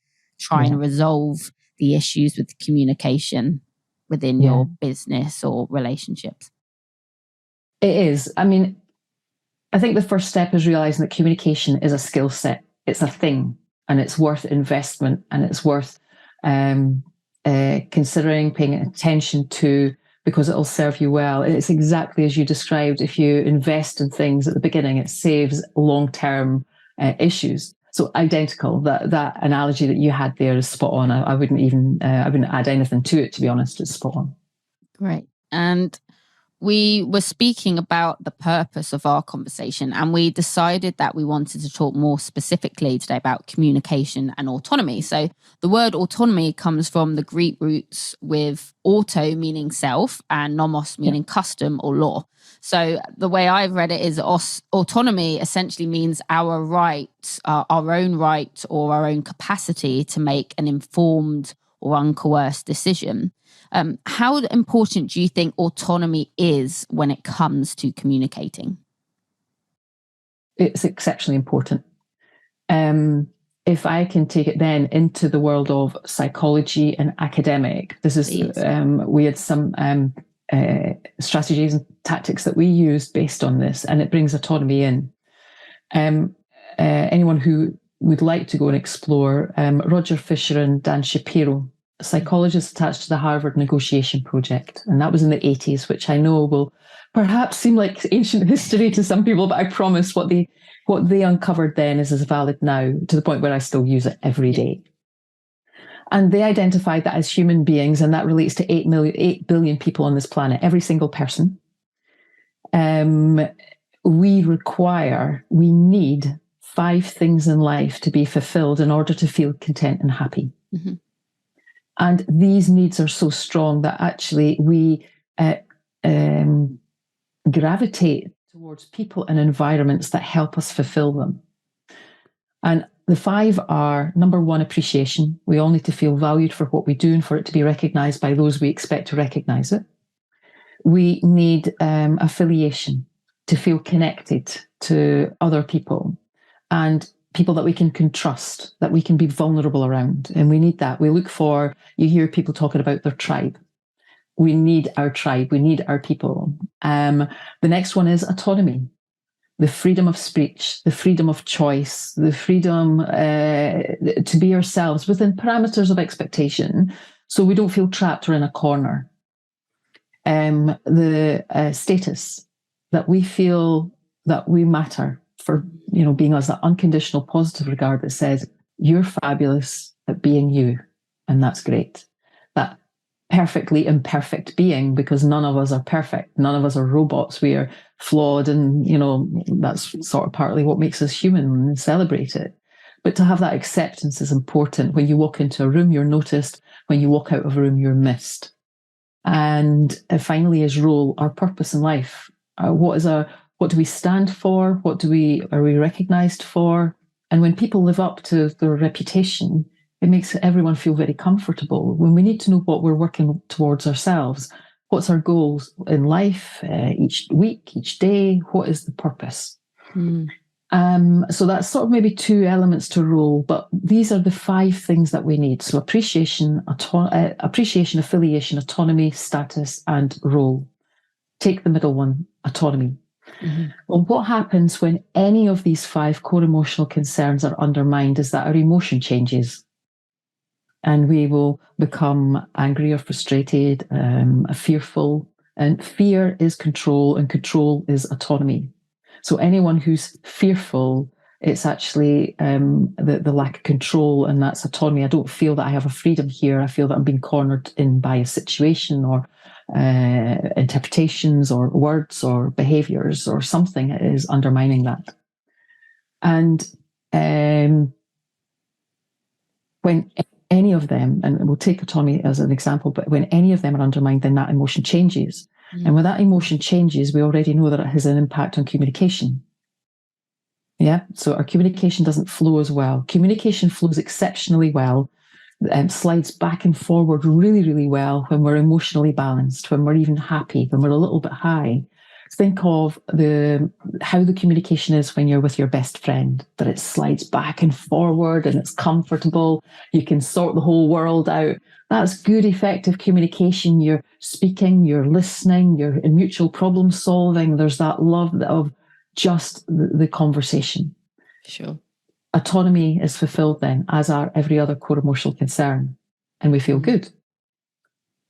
trying to resolve the issues with communication within your business or relationships. It is. I mean, I think the first step is realizing that communication is a skill set. It's a thing. And it's worth investment, and it's worth considering, paying attention to, because it'll serve you well. It's exactly as you described. If you invest in things at the beginning, it saves long-term issues. So identical. That analogy that you had there is spot on. I wouldn't add anything to it, to be honest. It's spot on. Great. And we were speaking about the purpose of our conversation, and we decided that we wanted to talk more specifically today about communication and autonomy. So the word autonomy comes from the Greek roots with auto meaning self and nomos meaning custom or law. So the way I've read it is autonomy essentially means our right, our own right or our own capacity to make an informed or uncoerced decision. How important do you think autonomy is when it comes to communicating? It's exceptionally important. If I can take it then into the world of psychology and academic, this is we had some strategies and tactics that we used based on this, and it brings autonomy in. Anyone who would like to go and explore, Roger Fisher and Dan Shapiro, psychologists attached to the Harvard Negotiation Project, and that was in the 80s, which I know will perhaps seem like ancient history to some people, but I promise what they uncovered then is as valid now, to the point where I still use it every day. And they identified that as human beings, and that relates to 8 billion people on this planet, every single person, we need 5 things in life to be fulfilled in order to feel content and happy. Mm-hmm. And these needs are so strong that actually we gravitate towards people and environments that help us fulfill them. And the 5 are, number 1, appreciation. We all need to feel valued for what we do and for it to be recognized by those we expect to recognize it. We need affiliation, to feel connected to other people and people that we can trust, that we can be vulnerable around. And we need that. We look for, you hear people talking about their tribe. We need our tribe. We need our people. The next one is autonomy, the freedom of speech, the freedom of choice, the freedom to be ourselves within parameters of expectation, so we don't feel trapped or in a corner. The status, that we feel that we matter for, being us, that unconditional positive regard that says, you're fabulous at being you, and that's great. That perfectly imperfect being, because none of us are perfect. None of us are robots. We are flawed, and, that's sort of partly what makes us human, and celebrate it. But to have that acceptance is important. When you walk into a room, you're noticed. When you walk out of a room, you're missed. And finally, is role, our purpose in life. What do we stand for? What are we recognized for? And when people live up to their reputation, it makes everyone feel very comfortable. When we need to know what we're working towards ourselves, what's our goals in life, each week, each day, what is the purpose? So that's sort of maybe 2 elements to role, but these are the 5 things that we need. So appreciation, affiliation, autonomy, status, and role. Take the middle one, autonomy. Mm-hmm. Well, what happens when any of these 5 core emotional concerns are undermined is that our emotion changes. And we will become angry or frustrated, fearful. And fear is control, and control is autonomy. So anyone who's fearful, it's actually the lack of control, and that's autonomy. I don't feel that I have a freedom here. I feel that I'm being cornered in by a situation or interpretations or words or behaviors or something is undermining that. And when any of them, and we'll take autonomy as an example, but when any of them are undermined, then that emotion changes. And when that emotion changes, we already know that it has an impact on communication. Yeah, so our communication doesn't flow as well. Communication flows exceptionally well, slides back and forward really, really well when we're emotionally balanced, when we're even happy, when we're a little bit high. Think of how the communication is when you're with your best friend, that it slides back and forward and it's comfortable. You can sort the whole world out. That's good, effective communication. You're speaking, you're listening, you're in mutual problem solving. There's that love of just the conversation. Sure. Autonomy is fulfilled then, as are every other core emotional concern, and we feel good.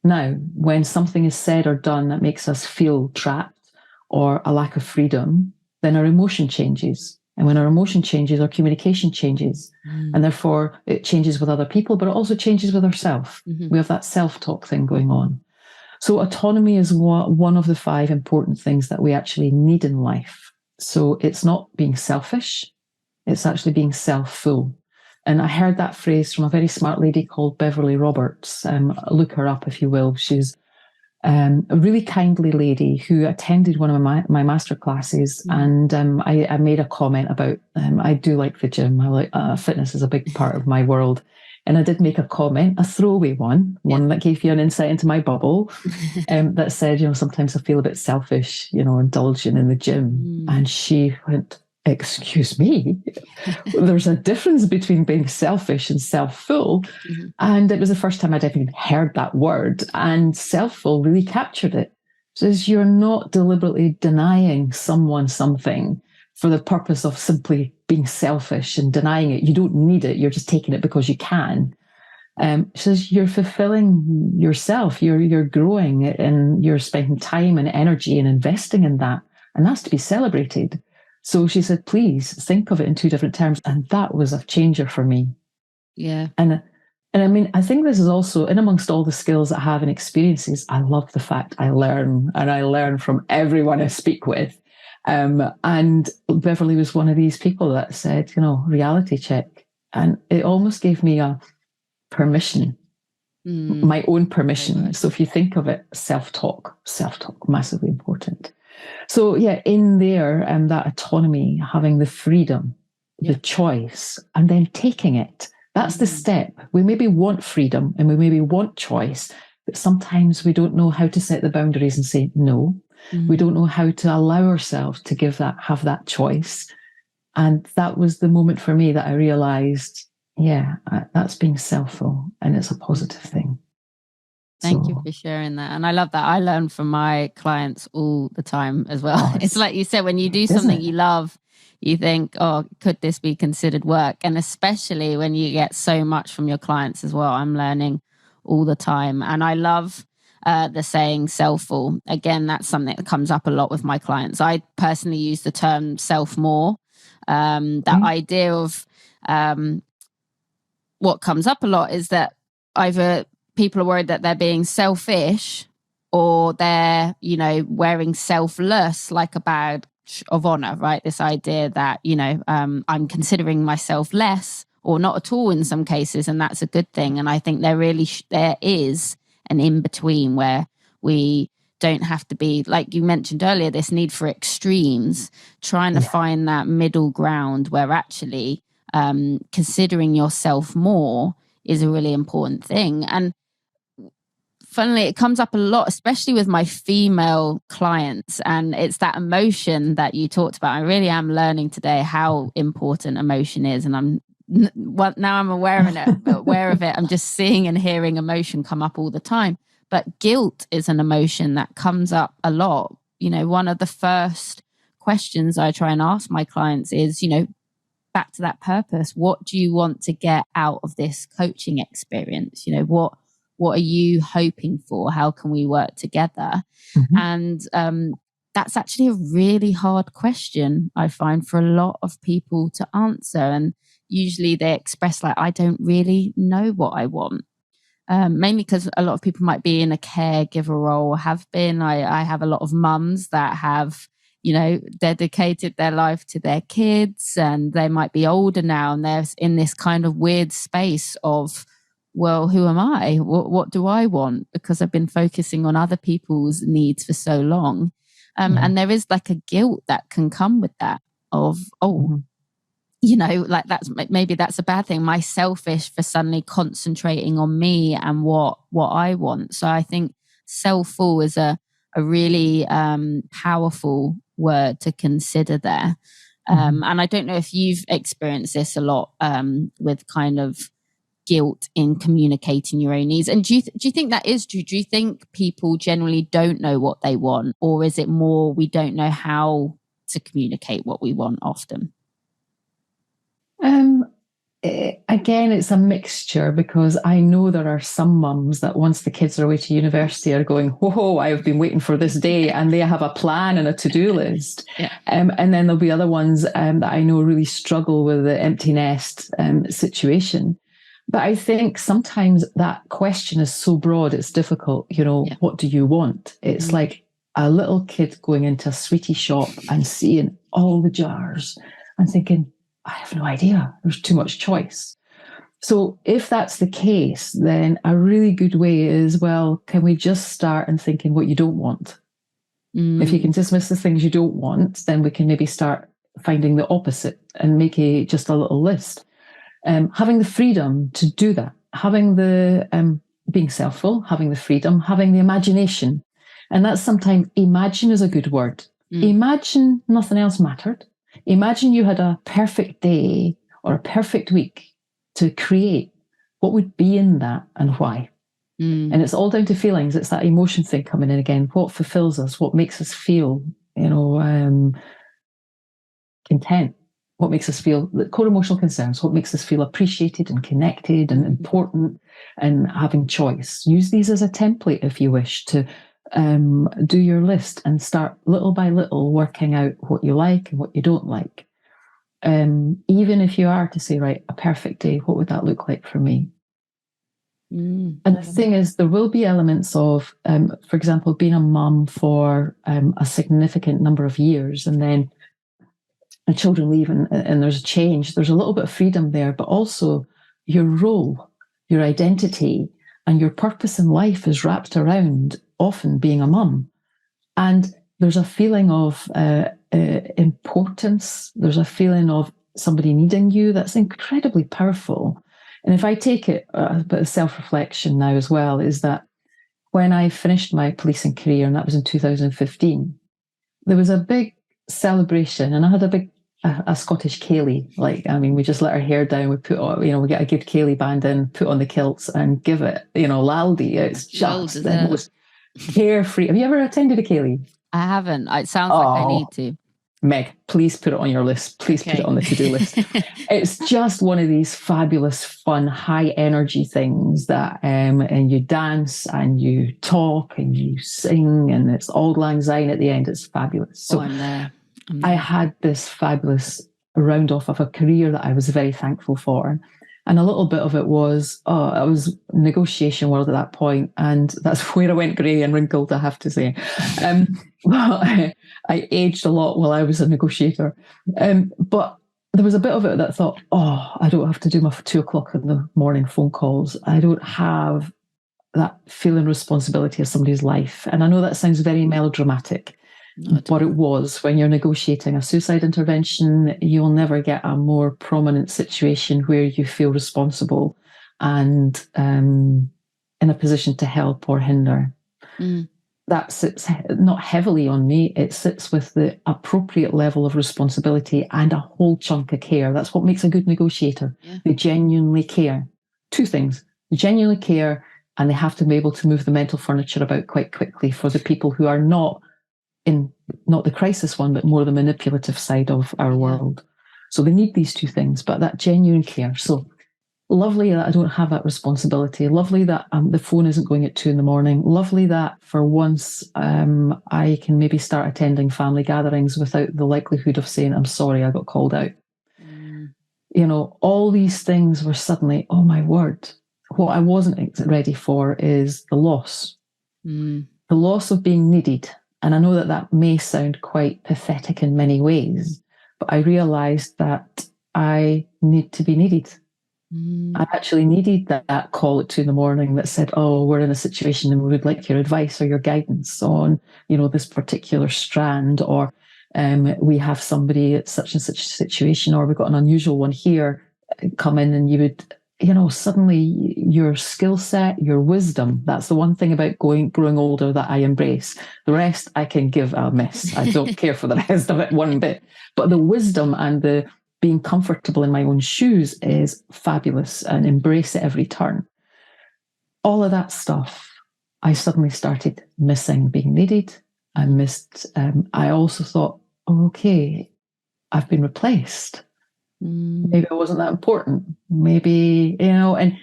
Now, when something is said or done that makes us feel trapped or a lack of freedom, then our emotion changes. And when our emotion changes, our communication changes. And therefore, it changes with other people, but it also changes with ourselves. Mm-hmm. We have that self-talk thing going on. So autonomy is one of the 5 important things that we actually need in life. So it's not being selfish, it's actually being self-full. And I heard that phrase from a very smart lady called Beverly Roberts. Look her up if you will. She's a really kindly lady who attended one of my master classes. And I made a comment about, I do like the gym. I like fitness is a big part of my world. And I did make a comment, a throwaway one that gave you an insight into my bubble, that said, sometimes I feel a bit selfish, indulging in the gym. And she went, excuse me, there's a difference between being selfish and self-full. And it was the first time I'd ever heard that word. And self-full really captured it. Says you're not deliberately denying someone something for the purpose of simply being selfish and denying it. You don't need it. You're just taking it because you can. She says you're fulfilling yourself. You're growing and you're spending time and energy and investing in that. And that's to be celebrated. So she said, please think of it in 2 different terms. And that was a changer for me. Yeah. And I mean, I think this is also, in amongst all the skills I have and experiences, I love the fact I learn, and I learn from everyone I speak with. And Beverly was one of these people that said, reality check. And it almost gave me a permission, my own permission. So if you think of it, self-talk, massively important. So yeah, in there, that autonomy, having the freedom, the choice, and then taking it. That's the step. We maybe want freedom and we maybe want choice, but sometimes we don't know how to set the boundaries and say no. We don't know how to allow ourselves to have that choice. And that was the moment for me that I realized, that's being self-full, and it's a positive thing. Thank you for sharing that. And I love that. I learn from my clients all the time as well. It's like you said, when you do something you love, you think, oh, could this be considered work? And especially when you get so much from your clients as well. I'm learning all the time. And I love the saying self-full. Again, that's something that comes up a lot with my clients. I personally use the term self-more. That idea of what comes up a lot is that either people are worried that they're being selfish or they're, wearing selfless like a badge of honor, right? This idea that, I'm considering myself less or not at all in some cases, and that's a good thing. And I think there is an in-between where we don't have to be, like you mentioned earlier, this need for extremes, trying to find that middle ground where actually considering yourself more is a really important thing. And funnily, it comes up a lot, especially with my female clients. And it's that emotion that you talked about. I really am learning today how important emotion is. And now I'm aware of it. I'm just seeing and hearing emotion come up all the time. But guilt is an emotion that comes up a lot. One of the first questions I try and ask my clients is, back to that purpose. What do you want to get out of this coaching experience? What are you hoping for? How can we work together? And that's actually a really hard question, I find, for a lot of people to answer. And usually they express like, I don't really know what I want. Mainly because a lot of people might be in a caregiver role, have been. I have a lot of mums that have, dedicated their life to their kids, and they might be older now, and they're in this kind of weird space of, well, who am I? What do I want? Because I've been focusing on other people's needs for so long. And there is like a guilt that can come with that of, like that's a bad thing. My selfish for suddenly concentrating on me and what I want. So I think self-full is a really powerful word to consider there. And I don't know if you've experienced this a lot with kind of guilt in communicating your own needs. And do you think that is true? Do you think people generally don't know what they want, or is it more we don't know how to communicate what we want often? Again, it's a mixture, because I know there are some mums that once the kids are away to university are going, whoa, I've been waiting for this day, and they have a plan and a to-do list. And then there'll be other ones that I know really struggle with the empty nest situation. But I think sometimes that question is so broad, it's difficult. What do you want? It's like a little kid going into a sweetie shop and seeing all the jars and thinking, I have no idea. There's too much choice. So if that's the case, then a really good way is, well, can we just start and thinking what you don't want? If you can dismiss the things you don't want, then we can maybe start finding the opposite and make just a little list. Having the freedom to do that, having the being selfful, having the freedom, having the imagination. And that's sometimes imagine is a good word. Imagine nothing else mattered. Imagine you had a perfect day or a perfect week to create. What would be in that and why? And it's all down to feelings. It's that emotion thing coming in again. What fulfills us? What makes us feel, content? What makes us feel the core emotional concerns? What makes us feel appreciated and connected and important and having choice? Use these as a template if you wish to do your list and start little by little working out what you like and what you don't like. Even if you are to say, right, a perfect day, what would that look like for me? And the thing is, there will be elements of, for example, being a mum for a significant number of years, and then the children leave and there's a change. There's a little bit of freedom there, but also your role, your identity, and your purpose in life is wrapped around often being a mum. And there's a feeling of importance. There's a feeling of somebody needing you that's incredibly powerful. And if I take it a bit of self-reflection now as well, is that when I finished my policing career, and that was in 2015, there was a big celebration, and I had a Scottish Ceilidh. We just let our hair down, we put on, we get a good Ceilidh band in, put on the kilts and give it, laldy. It's just the most carefree. Have you ever attended a Ceilidh? I haven't. It sounds like I need to. Meg, please put it on your list. Please put it on the to-do list. It's just one of these fabulous, fun, high energy things that, and you dance and you talk and you sing and it's Auld Lang Syne at the end. It's fabulous. So I'm there. I had this fabulous round off of a career that I was very thankful for. And a little bit of it was, I was negotiation world at that point, and that's where I went grey and wrinkled, I have to say. Well, I aged a lot while I was a negotiator. But there was a bit of it that I thought, I don't have to do my 2:00 in the morning phone calls. I don't have that feeling responsibility of somebody's life. And I know that sounds very melodramatic. But it was. When you're negotiating a suicide intervention, you'll never get a more prominent situation where you feel responsible and in a position to help or hinder. That sits not heavily on me. It sits with the appropriate level of responsibility and a whole chunk of care. That's what makes a good negotiator. Yeah. They genuinely care. Two things. They genuinely care, and they have to be able to move the mental furniture about quite quickly for the people who are not the crisis one, but more the manipulative side of our world. So they need these two things, but that genuine care. So lovely that I don't have that responsibility. Lovely that the phone isn't going at 2 a.m. Lovely that for once I can maybe start attending family gatherings without the likelihood of saying, I'm sorry, I got called out. All these things were suddenly, oh my word. What I wasn't ready for is the loss. The loss of being needed. And I know that may sound quite pathetic in many ways, but I realized that I need to be needed. I actually needed that call at 2 a.m. that said, we're in a situation and we would like your advice or your guidance on, this particular strand, or we have somebody at such and such a situation, or we've got an unusual one here, come in, and you would, suddenly your skill set, your wisdom, that's the one thing about growing older that I embrace. The rest I can give a miss. I don't care for the rest of it one bit. But the wisdom and the being comfortable in my own shoes is fabulous, and embrace it every turn. All of that stuff, I suddenly started missing being needed. I missed, I also thought, okay, I've been replaced. Maybe I wasn't that important. Maybe, and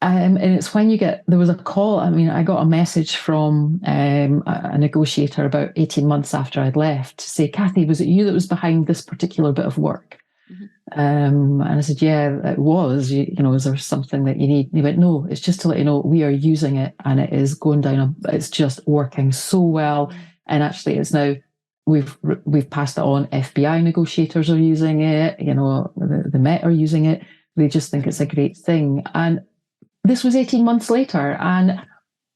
it's when there was a call. I got a message from a negotiator about 18 months after I'd left to say, Cathy, was it you that was behind this particular bit of work? And I said, yeah, it was. Is there something that you need? And he went, no, it's just to let you know we are using it and it is going down. It's just working so well. And actually, it's now we've passed it on. FBI negotiators are using it. The Met are using it. They just think it's a great thing. And this was 18 months later, and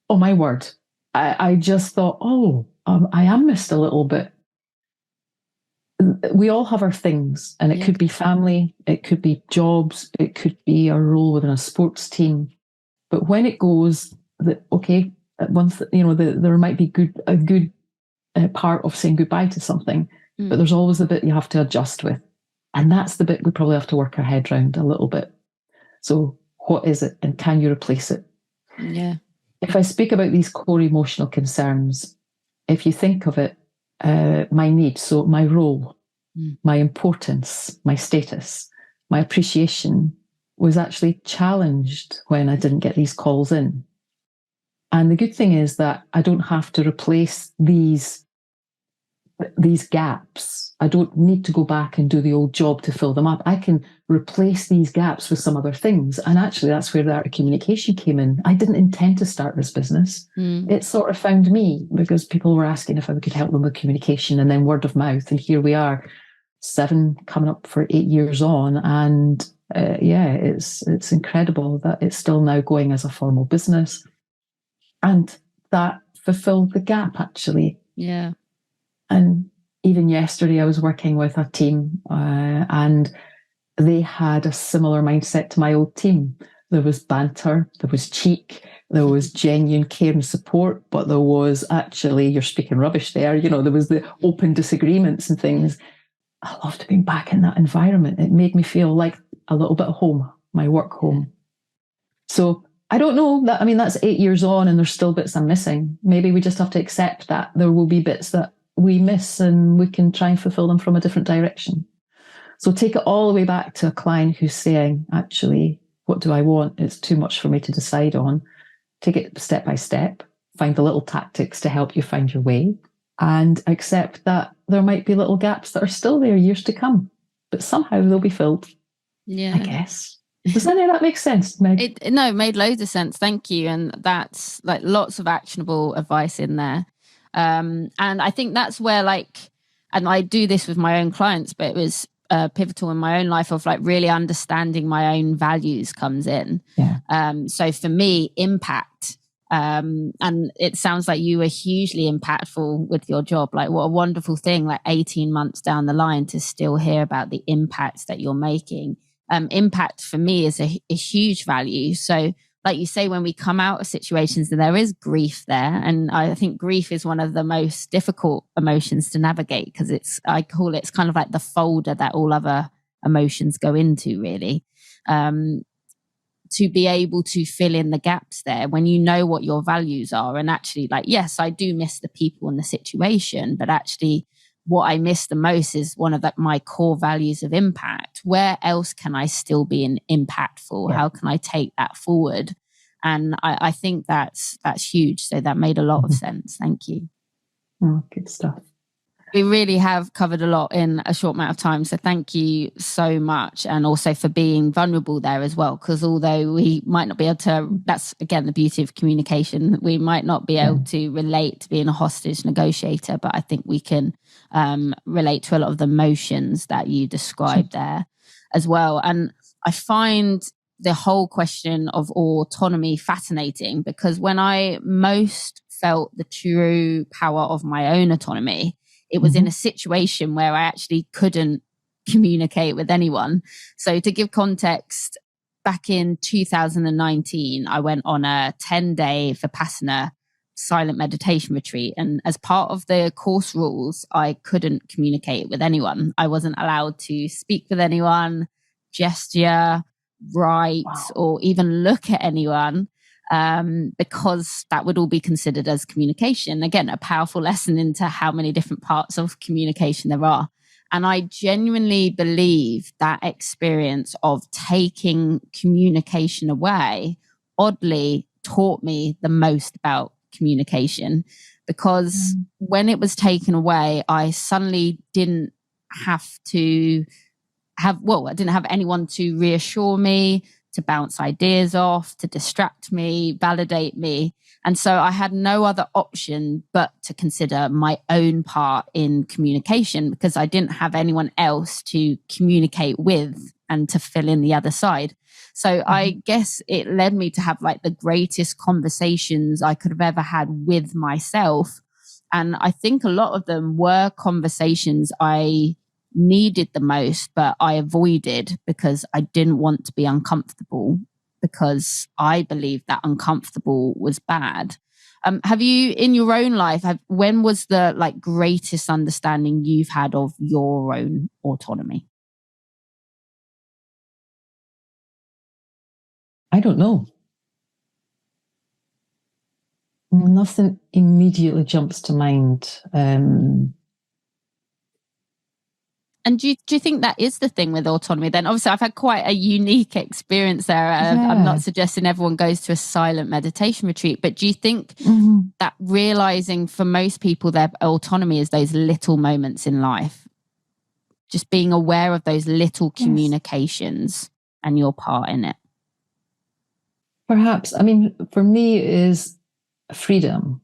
oh my word, I just thought, I am missed a little bit. We all have our things, and it could be family, it could be jobs, it could be a role within a sports team. But when it goes that, okay, once there might be a good part of saying goodbye to something, but there's always the bit you have to adjust with, and that's the bit we probably have to work our head around a little bit. So, what is it, and can you replace it? Yeah. If I speak about these core emotional concerns, if you think of it, my need, so my role, my importance, my status, my appreciation was actually challenged when I didn't get these calls in. And the good thing is that I don't have to replace these gaps. I don't need to go back and do the old job to fill them up. I can replace these gaps with some other things. And actually, that's where the art of communication came in. I didn't intend to start this business. It sort of found me because people were asking if I could help them with communication, and then word of mouth. And here we are, 7 coming up for 8 years on. And it's incredible that it's still now going as a formal business. And that fulfilled the gap, actually. Yeah. And even yesterday, I was working with a team and they had a similar mindset to my old team. There was banter, there was cheek, there was genuine care and support, but there was actually, you're speaking rubbish there, there was the open disagreements and things. I loved being back in that environment. It made me feel like a little bit of home, my work home. So I don't know that, that's 8 years on and there's still bits I'm missing. Maybe we just have to accept that there will be bits that we miss and we can try and fulfill them from a different direction. So take it all the way back to a client who's saying, actually, what do I want? It's too much for me to decide on. Take it step by step, find the little tactics to help you find your way, and accept that there might be little gaps that are still there years to come, but somehow they'll be filled. Yeah, I guess. Does any of that make sense, Meg? It made loads of sense. Thank you. And that's like lots of actionable advice in there. And I think that's where and I do this with my own clients, but it was pivotal in my own life of really understanding my own values comes in. Yeah. So for me, impact, and it sounds like you were hugely impactful with your job. What a wonderful thing, 18 months down the line to still hear about the impact that you're making. Impact for me is a huge value. So like you say, when we come out of situations, there is grief there. And I think grief is one of the most difficult emotions to navigate because it's kind of like the folder that all other emotions go into, really. To be able to fill in the gaps there when you know what your values are. And actually, yes, I do miss the people and the situation, but actually what I miss the most is one of my core values of impact. Where else can I still be impactful? How can I take that forward? And I think that's huge. So that made a lot of sense. Thank you. Oh, good stuff. We really have covered a lot in a short amount of time. So thank you so much. And also for being vulnerable there as well. Because although we might not be able to, that's again the beauty of communication, we might not be able to relate to being a hostage negotiator, but I think we can relate to a lot of the emotions that you described there as well. And I find the whole question of autonomy fascinating because when I most felt the true power of my own autonomy, it was in a situation where I actually couldn't communicate with anyone. So to give context, back in 2019, I went on a 10-day Vipassana silent meditation retreat. And as part of the course rules, I couldn't communicate with anyone. I wasn't allowed to speak with anyone, gesture, write, or even look at anyone. Because that would all be considered as communication. Again, a powerful lesson into how many different parts of communication there are. And I genuinely believe that experience of taking communication away oddly taught me the most about communication because when it was taken away, I suddenly didn't have to I didn't have anyone to reassure me, to bounce ideas off, to distract me, validate me. And so I had no other option but to consider my own part in communication, because I didn't have anyone else to communicate with and to fill in the other side. So I guess it led me to have like the greatest conversations I could have ever had with myself. And I think a lot of them were conversations I needed the most, but I avoided because I didn't want to be uncomfortable, because I believed that uncomfortable was bad. Have you, in your own life, when was the like greatest understanding you've had of your own autonomy? I don't know. Nothing immediately jumps to mind. And do you think that is the thing with autonomy then? Obviously, I've had quite a unique experience there. I'm not suggesting everyone goes to a silent meditation retreat, but do you think that realizing for most people their autonomy is those little moments in life, just being aware of those little communications and your part in it? Perhaps. I mean, for me, it is freedom.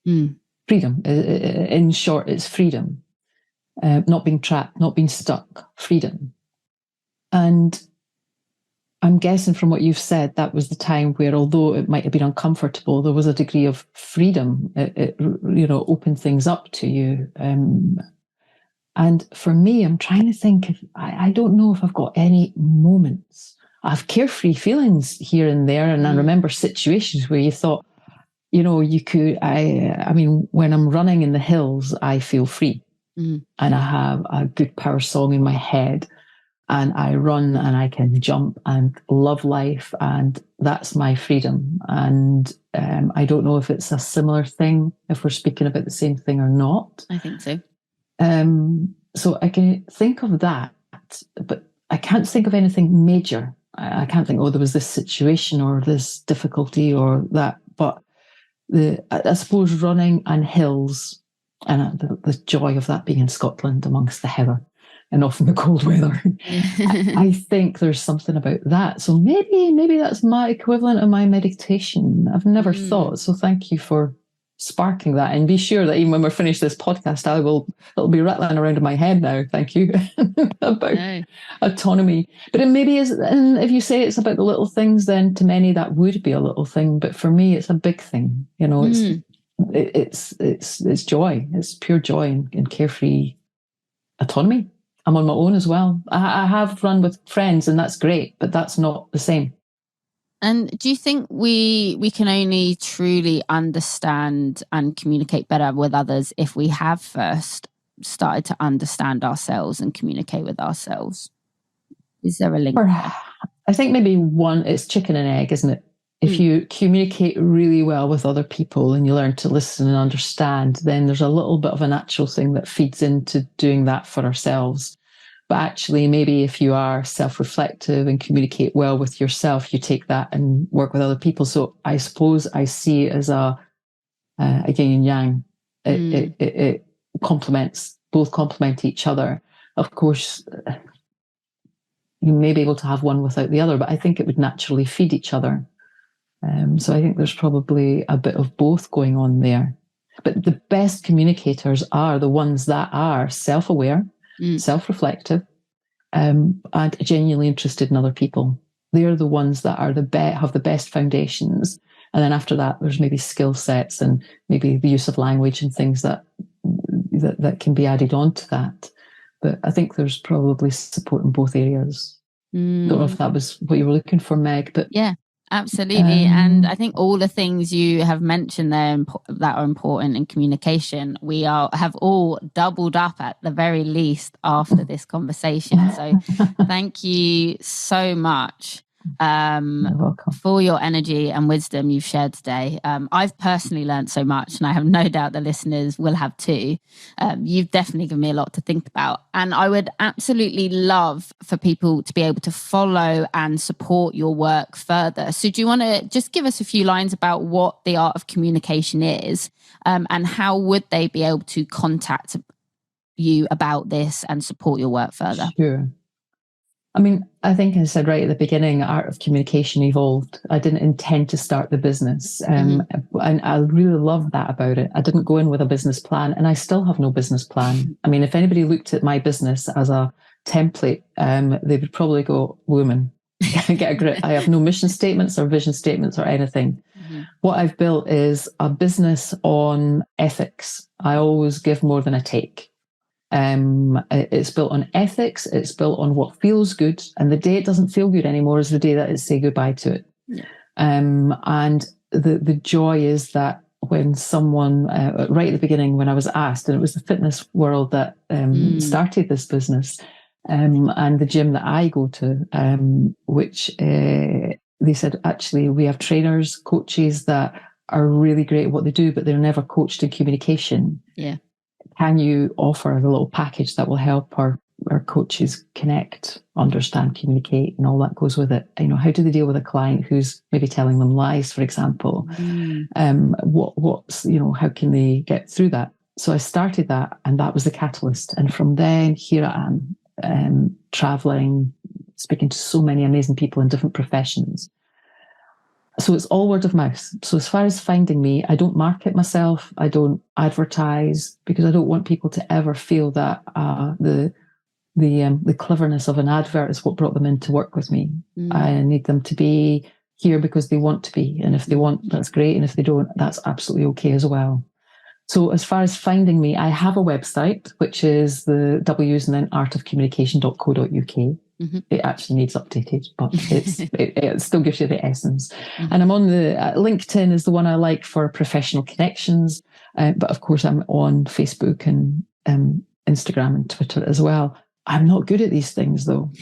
Freedom. In short, it's freedom. Not being trapped, not being stuck, freedom. And I'm guessing from what you've said, that was the time where, although it might have been uncomfortable, there was a degree of freedom. It opened things up to you. And for me, I'm trying to think if I don't know if I've got any moments. I have carefree feelings here and there. And I remember situations where you thought, you could, I mean, when I'm running in the hills, I feel free. And I have a good power song in my head, and I run and I can jump and love life, and that's my freedom. And I don't know if it's a similar thing, if we're speaking about the same thing or not. I think so. So I can think of that, but I can't think of anything major. I can't think, there was this situation or this difficulty or that. But I suppose running and hills, and the joy of that being in Scotland amongst the heather and often the cold weather. I think there's something about that. So maybe that's my equivalent of my meditation. I've never thought. So thank you for sparking that. And be sure that even when we're finished this podcast, it'll be rattling around in my head now. Thank you about autonomy. But it maybe is, and if you say it's about the little things, then to many that would be a little thing. But for me, it's a big thing. It's joy. It's pure joy and carefree autonomy. I'm on my own as well. I have run with friends, and that's great, but that's not the same. And do you think we can only truly understand and communicate better with others if we have first started to understand ourselves and communicate with ourselves? Is there a link? I think maybe it's chicken and egg, isn't it? If you communicate really well with other people and you learn to listen and understand, then there's a little bit of a natural thing that feeds into doing that for ourselves. But actually, maybe if you are self-reflective and communicate well with yourself, you take that and work with other people. So I suppose I see it as a yin and yang. It both complement each other. Of course, you may be able to have one without the other, but I think it would naturally feed each other. So I think there's probably a bit of both going on there. But the best communicators are the ones that are self-aware, self-reflective, and genuinely interested in other people. They're the ones that are have the best foundations. And then after that, there's maybe skill sets and maybe the use of language and things that can be added on to that. But I think there's probably support in both areas. Don't know if that was what you were looking for, Meg, but yeah. Absolutely. And I think all the things you have mentioned there that are important in communication, we have all doubled up at the very least after this conversation. So thank you so much for your energy and wisdom you've shared today. I've personally learned so much, and I have no doubt the listeners will have too. You've definitely given me a lot to think about, and I would absolutely love for people to be able to follow and support your work further. So do you want to just give us a few lines about what the art of communication is, and how would they be able to contact you about this and support your work further? Sure. I mean, I think I said right at the beginning, art of communication evolved. I didn't intend to start the business. And I really love that about it. I didn't go in with a business plan, and I still have no business plan. I mean, if anybody looked at my business as a template, they would probably go, woman, get a grip. I have no mission statements or vision statements or anything. What I've built is a business on ethics. I always give more than I take. It's built on ethics. It's built on what feels good. And the day it doesn't feel good anymore is the day that I say goodbye to it. Yeah. And the joy is that when someone, right at the beginning, when I was asked, and it was the fitness world that started this business, and the gym that I go to, which they said, actually, we have trainers, coaches that are really great at what they do, but they're never coached in communication. Yeah. Can you offer a little package that will help our coaches connect, understand, communicate, and all that goes with it? You know, how do they deal with a client who's maybe telling them lies, for example? What's, you know, how can they get through that? So I started that, and that was the catalyst. And from then, here I am, traveling, speaking to so many amazing people in different professions. So it's all word of mouth. So as far as finding me, I don't market myself. I don't advertise, because I don't want people to ever feel that the cleverness of an advert is what brought them in to work with me. I need them to be here because they want to be. And if they want, that's great. And if they don't, that's absolutely okay as well. So as far as finding me, I have a website, which is the W's and then artofcommunication.co.uk. It actually needs updated, but it still gives you the essence. And I'm on the LinkedIn is the one I like for professional connections. But of course, I'm on Facebook and Instagram and Twitter as well. I'm not good at these things, though.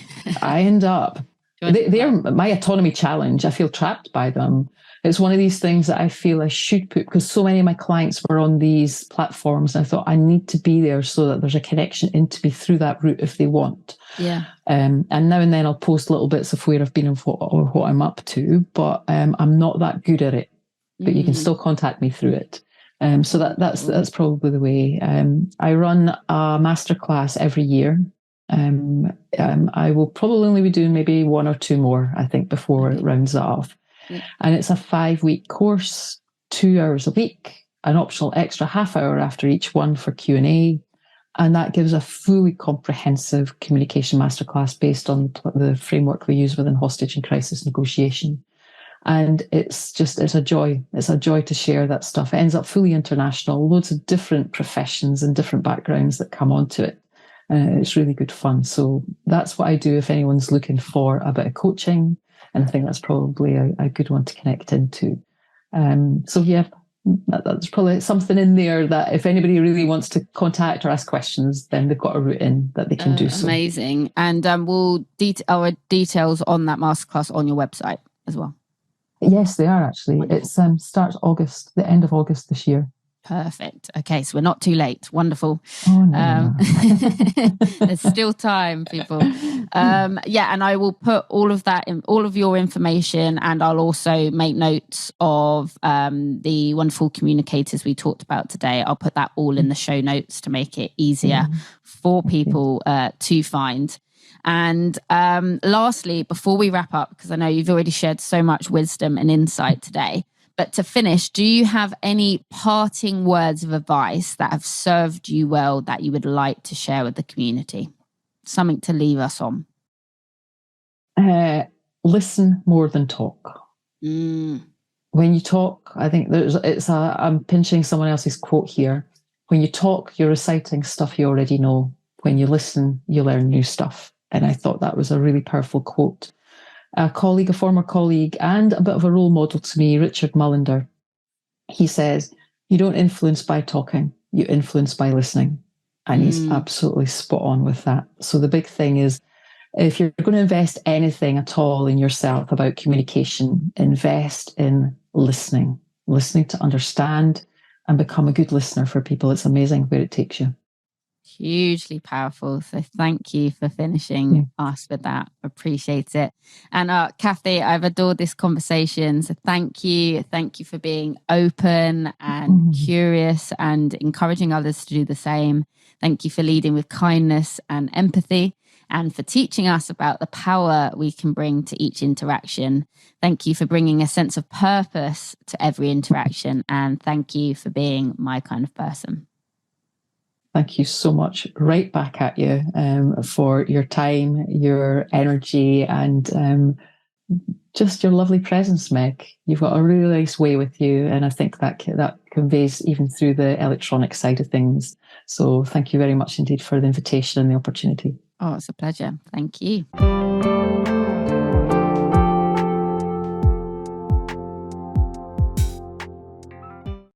I end up, they're my autonomy challenge. I feel trapped by them. It's one of these things that I feel I should put, because so many of my clients were on these platforms. And I thought I need to be there so that there's a connection into me through that route if they want. Yeah. And now and then I'll post little bits of where I've been and what I'm up to, but I'm not that good at it. But you can still contact me through it. So that's probably the way. I run a masterclass every year. I will probably only be doing maybe one or two more, I think, before it rounds it off. And it's a 5-week course, 2 hours a week, an optional extra half hour after each one for Q&A. And that gives a fully comprehensive communication masterclass based on the framework we use within Hostage and Crisis Negotiation. And it's a joy. It's a joy to share that stuff. It ends up fully international, loads of different professions and different backgrounds that come onto it. It's really good fun. So that's what I do if anyone's looking for a bit of coaching. And I think that's probably a good one to connect into. So yeah, that's probably something in there that if anybody really wants to contact or ask questions, then they've got a route in that they can do so. Amazing. And we'll our details on that masterclass on your website as well. Yes, they are actually. Wonderful. It starts the end of August this year. Perfect. Okay, so we're not too late. Wonderful. Oh, no. There's still time, people. Yeah, and I will put all of that in, all of your information, and I'll also make notes of the wonderful communicators we talked about today. I'll put that all in the show notes to make it easier for people to find. And lastly, before we wrap up, because I know you've already shared so much wisdom and insight today, but to finish, do you have any parting words of advice that have served you well that you would like to share with the community? Something to leave us on. Listen more than talk. When you talk, I think I'm pinching someone else's quote here. When you talk, you're reciting stuff you already know. When you listen, you learn new stuff. And I thought that was a really powerful quote. A former colleague, and a bit of a role model to me, Richard Mullender, he says, you don't influence by talking, you influence by listening. And he's absolutely spot on with that. So the big thing is, if you're going to invest anything at all in yourself about communication, invest in listening to understand and become a good listener for people. It's amazing where it takes you. Hugely powerful. So thank you for finishing us with that. Appreciate it. And Cathy, I've adored this conversation. So thank you. Thank you for being open and curious and encouraging others to do the same. Thank you for leading with kindness and empathy. and for teaching us about the power we can bring to each interaction. Thank you for bringing a sense of purpose to every interaction, and thank you for being my kind of person. Thank you so much. Right back at you for your time, your energy, and just your lovely presence, Meg. You've got a really nice way with you, and I think that conveys even through the electronic side of things. So thank you very much indeed for the invitation and the opportunity. Oh, it's a pleasure. Thank you.